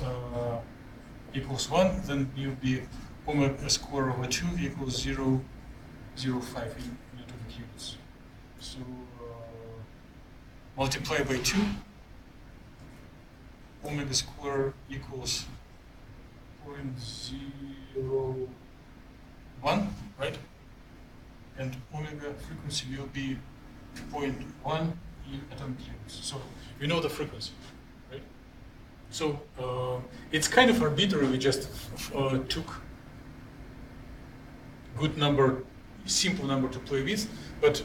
equals 1, then it will be omega squared over 2 equals 0.005 in atomic units. So multiply by 2, omega squared equals 0.01, right? And omega frequency will be 0.1 in atomic units. So we know the frequency, right? So it's kind of arbitrary. We just took good number, simple number to play with, but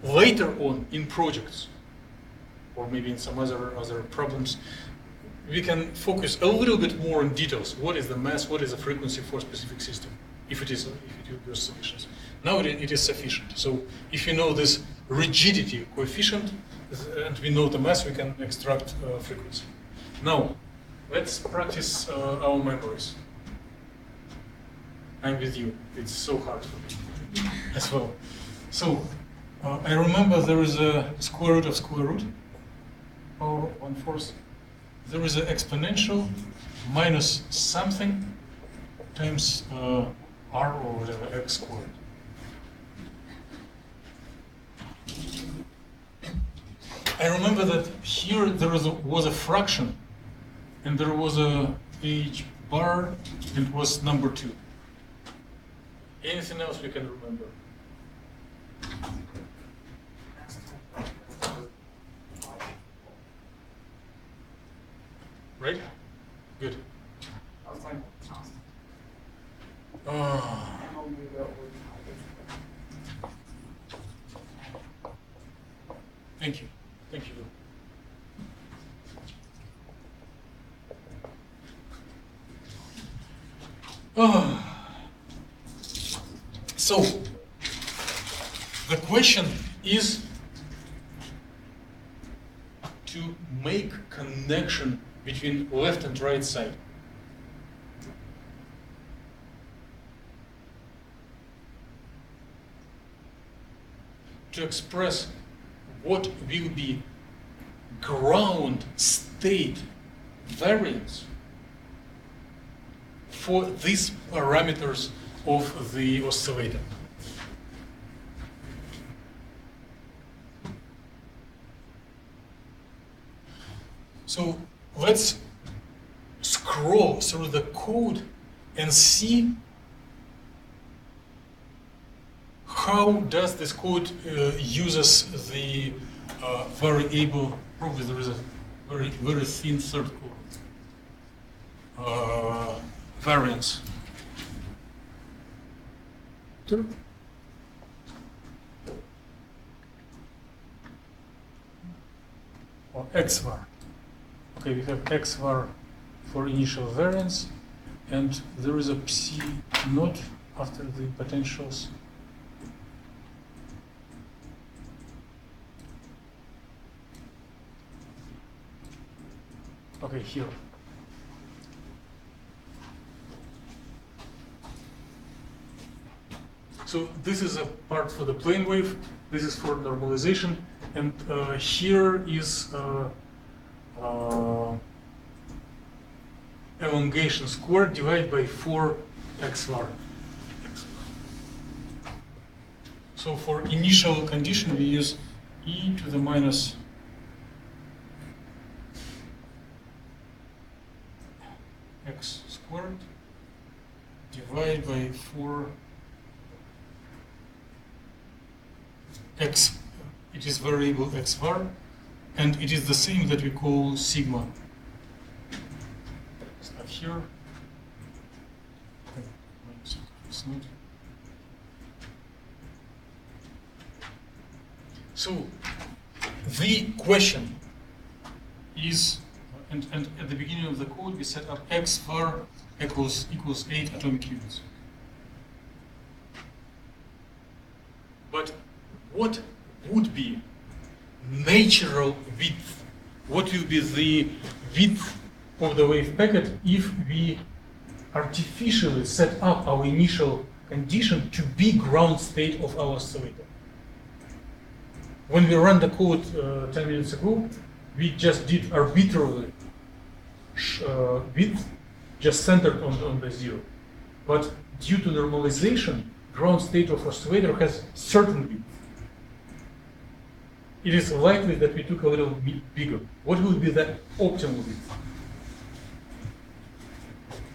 later on in projects, or maybe in some other problems, we can focus a little bit more on details. What is the mass? What is the frequency for a specific system? If it will be oscillations. Now it is sufficient. So if you know this rigidity coefficient and we know the mass, we can extract frequency. Now let's practice our memories. I'm with you. It's so hard for me as well. So I remember there is a square root of square root, or 1/4. There is an exponential minus something times r or whatever, x squared. I remember that here there was a fraction, and there was a h bar, and it was number 2. Anything else we can remember? Right? Good. Thank you. Thank you. So the question is to make connection between left and right side. To express what will be ground state variance for these parameters of the oscillator. So let's scroll through the code and see how does this code uses the variable. Probably there is a very thin third core variance. Or xvar. Okay, we have xvar for initial variance, and there is a psi naught after the potentials. Okay, here. So this is a part for the plane wave. This is for normalization, and here is elongation squared divided by 4 xvar. So for initial condition, we use e to the minus x squared divided by 4 x. It is variable x var, and it is the same that we call sigma. It's not here. It's not. So the question is, and at the beginning of the code we set up x var equals 8 atomic units. But what would be natural width? What will be the width of the wave packet if we artificially set up our initial condition to be ground state of our oscillator? When we ran the code 10 minutes ago, we just did arbitrarily width just centered on the 0. But due to normalization, ground state of oscillator has certain width. It is likely that we took a little bit bigger. What will be the optimal width?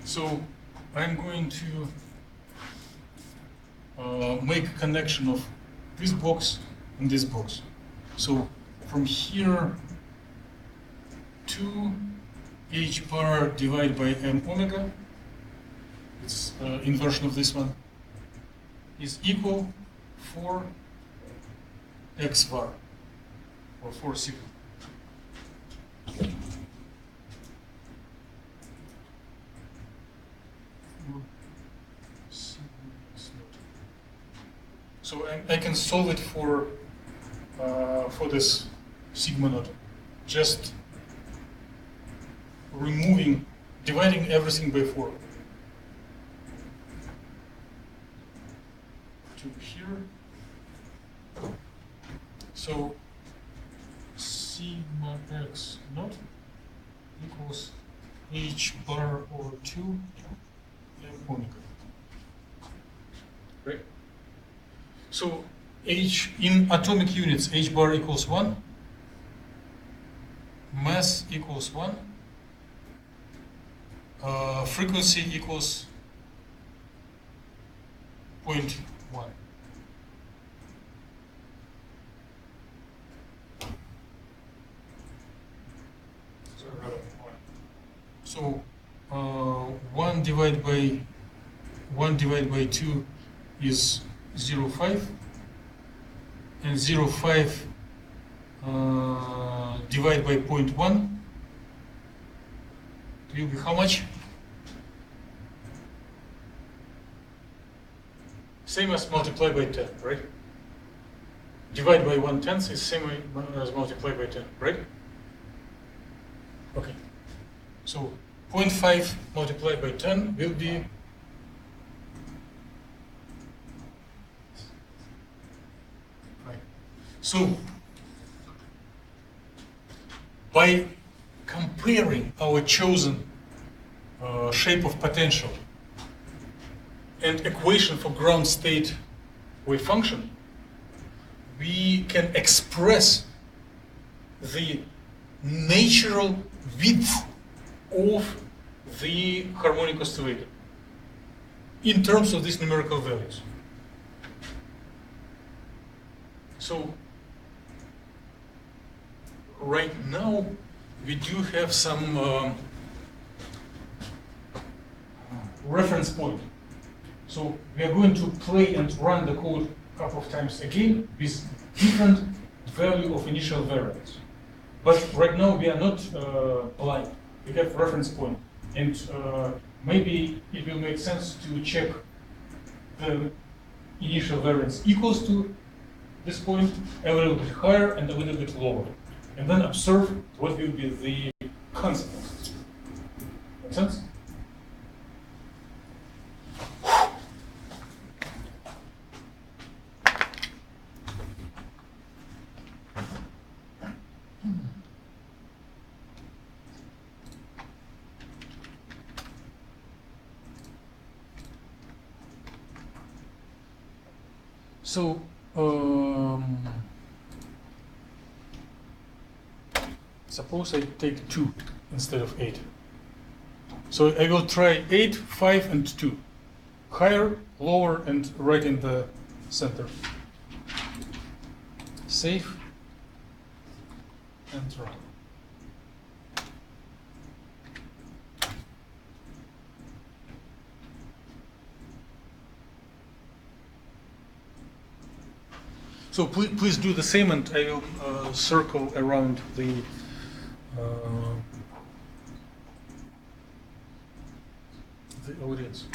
So I'm going to make a connection of this box and this box. So from here to h bar divided by m omega, it's inversion of this one, is equal for x var, or 4 sigma. So I can solve it for this sigma naught, just dividing everything by 4. To here. So sigma x naught equals h bar over 2 m omega. Right? So h in atomic units, h bar equals 1, mass equals 1, frequency equals 0.1. So 1 divided by 2 is 0.5, and 0.5 divided by 0.1 will be how much? Same as multiply by 10, right? Divide by 1/10 is same as multiply by 10, right? Okay. So 0.5 multiplied by 10 will be right. So by comparing our chosen shape of potential and equation for ground state wave function, we can express the natural width of the harmonic oscillator in terms of these numerical values. So right now we do have some reference point. So we are going to play and run the code a couple of times again with different value of initial variance. But right now we are not blind. We have reference point, and maybe it will make sense to check the initial variance equals to this point, a little bit higher and a little bit lower, and then observe what will be the consequences. Make sense? So, suppose I take 2 instead of 8. So I will try 8, 5, and 2. Higher, lower, and right in the center. Save, and run. So please do the same, and I will circle around the audience.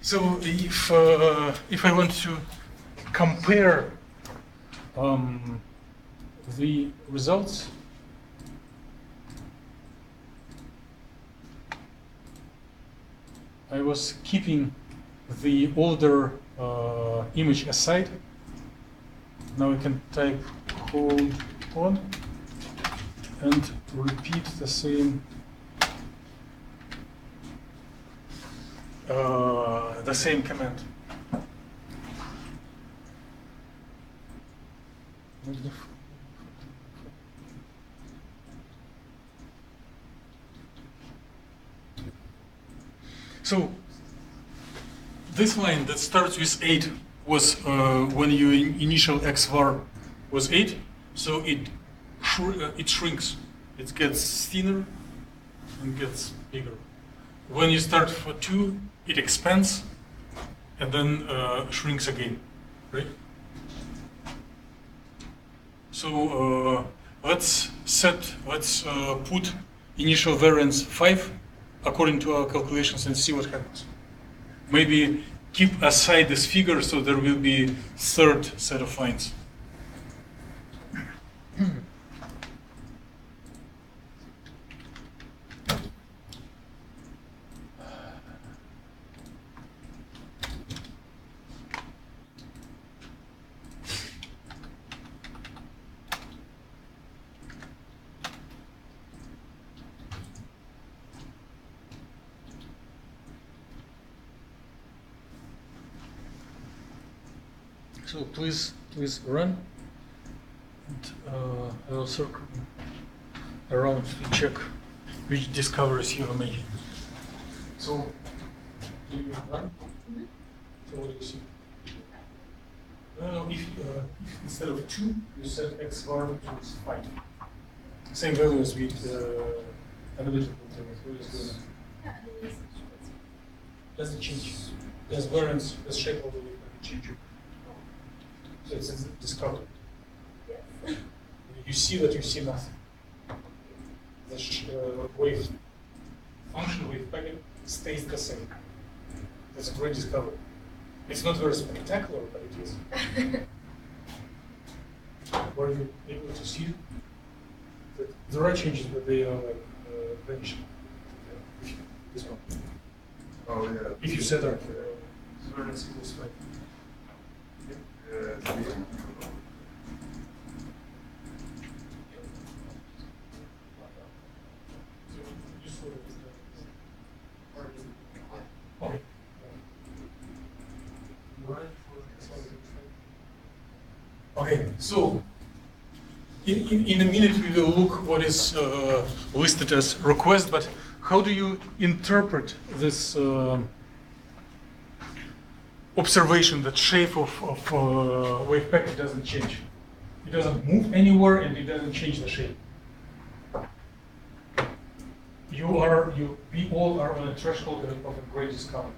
So if I want to compare the results, I was keeping the older image aside. Now I can type hold on and repeat the same command. So this line that starts with 8 was when your initial x var was 8, so it shrinks. It gets thinner and gets bigger. When you start for 2, it expands and then shrinks again, right? So let's put initial variance 5 according to our calculations and see what happens. Maybe keep aside this figure so there will be third set of lines. So please run, and I will circle around to check which discoveries you are making. So, do you run? So what do you see? Well, if instead of 2, you set x var to 5. Same value as with analytical tables. Doesn't change. There's variance, there's shape of the change. So it's discovered. Yes. You see that you see nothing. The wave function, wave packet stays the same. That's a great discovery. It's not very spectacular, but it is. Were you able to see that there are changes, but they are like vanishing? This one. Oh, yeah. If you set up variance equals 5. Okay. Okay, so in a minute we will look what is listed as request, but how do you interpret this observation that shape of wave packet doesn't change? It doesn't move anywhere and it doesn't change the shape. We all are on a threshold of a great discovery.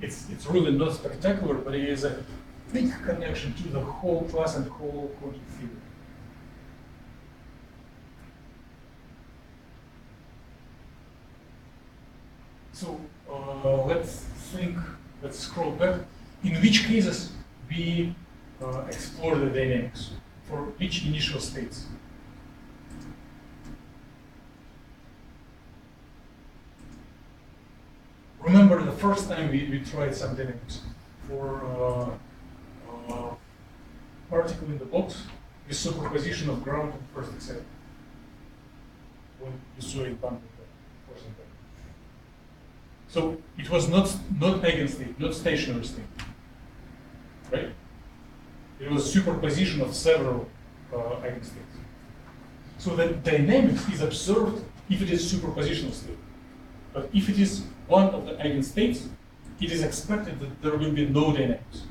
It's really not spectacular, but it is a big connection to the whole class and whole quantum theory. So let's scroll back. In which cases we explore the dynamics for each initial states? Remember the first time we tried some dynamics for particle in the box with superposition of ground and first excited. When you saw it bump for some time. So it was not eigenstate, not stationary state, right? It was superposition of several eigenstates. So the dynamics is observed if it is superpositional state. But if it is one of the eigenstates, it is expected that there will be no dynamics.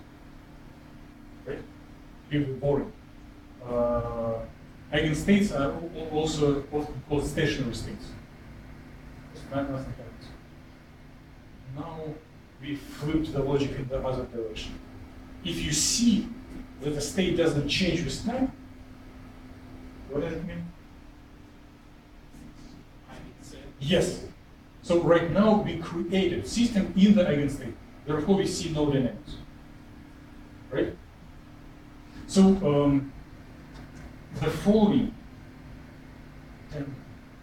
Right? It will be boring. Eigenstates are also often called stationary states. Nothing happens. Now we flip the logic in the other direction. If you see that the state doesn't change with time, what does it mean? Yes. So right now we created system in the eigenstate. Therefore we see no dynamics. Right? So the following 10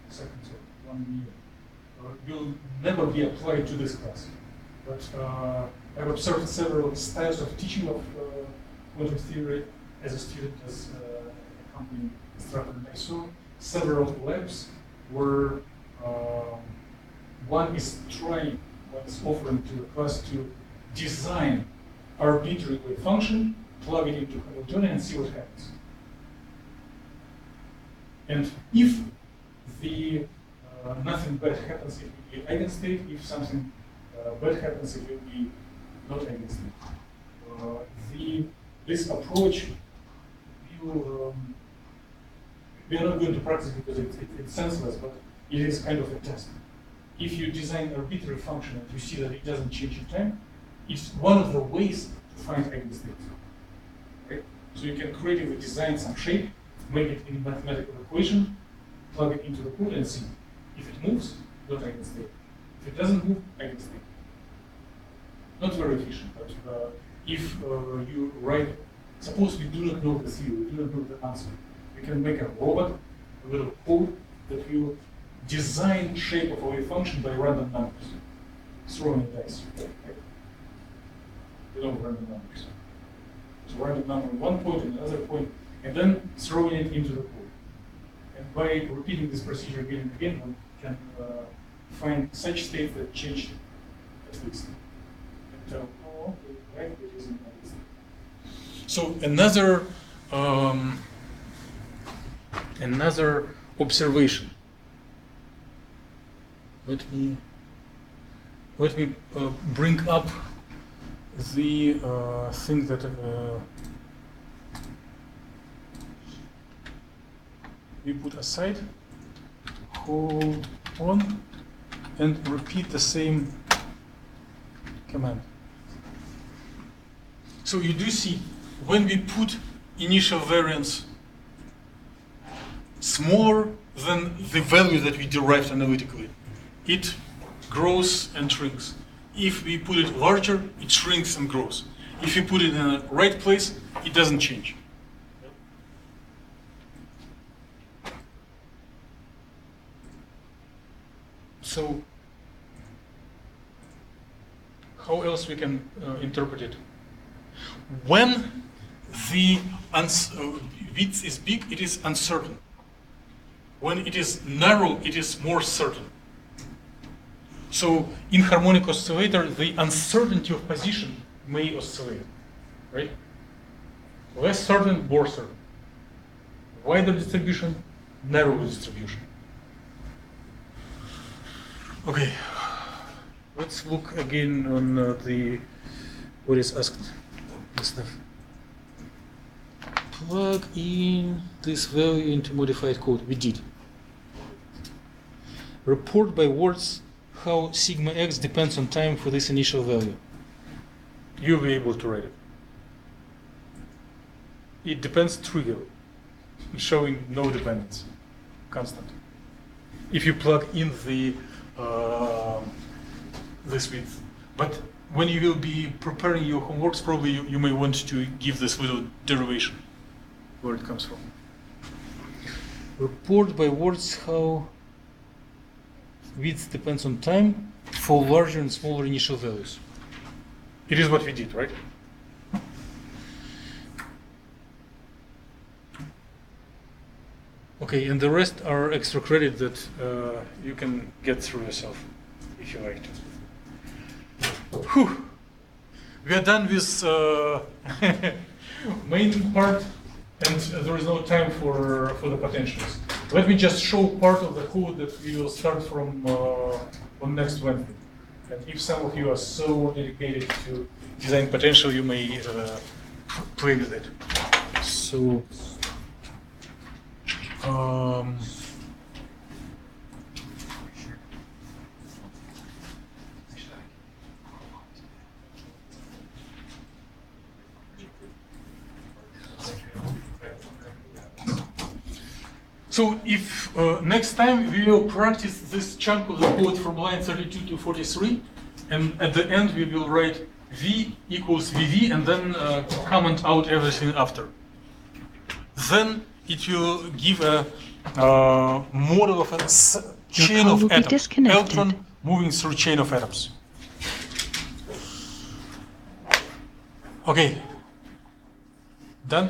seconds or 1 minute will never be applied to this class. But I've observed several styles of teaching of quantum theory as a student, as a company instructor. And I saw several labs where one is offering to the class to design arbitrary wave function, plug it into Hamiltonian, and see what happens. And if the nothing bad happens if it will be eigenstate. If something bad happens, it will be not eigenstate. This approach, we are not going to practice because it's senseless, but it is kind of a test. If you design an arbitrary function and you see that it doesn't change in time, it's one of the ways to find eigenstates. Right? So you can creatively design some shape, make it in a mathematical equation, plug it into the code and see. If it moves, not eigenstate. If it doesn't move, eigenstate. Not very efficient, but if you write, suppose we do not know the theory, we do not know the answer, we can make a robot, a little code that will design shape of a function by random numbers, throwing dice. Right? We know random numbers. So random number at one point and another point, and then throwing it into the code. And by repeating this procedure again and again, one can find such states that change at least. And tell, oh, okay, right, it is in eigenstate. So another observation. Let me bring up the thing that we put aside. Hold on and repeat the same command. So you do see when we put initial variance smaller than the value that we derived analytically, it grows and shrinks. If we put it larger, it shrinks and grows. If you put it in the right place, it doesn't change. So, how else we can interpret it? When the width is big, it is uncertain. When it is narrow, it is more certain. So in harmonic oscillator, the uncertainty of position may oscillate, right? Less certain, more certain. Wider distribution, narrower distribution. Okay, let's look again on what is asked. This stuff. Plug in this value into modified code. We did. Report by words how sigma x depends on time for this initial value. You'll be able to write it. It depends trivially, showing no dependence, constant. If you plug in the this width, but when you will be preparing your homeworks, probably you may want to give this little derivation where it comes from. Report by words how width depends on time for larger and smaller initial values. It is what we did, right? Okay, and the rest are extra credit that you can get through yourself if you like to. Whew. We are done with main part, and there is no time for the potentials. Let me just show part of the code that we will start from on next Wednesday. And if some of you are so dedicated to design potential, you may play with it. So, so if next time we will practice this chunk of the code from line 32 to 43, and at the end we will write v equals vv and then comment out everything after. Then it will give a model of a chain of atoms, electron moving through chain of atoms. Okay, done?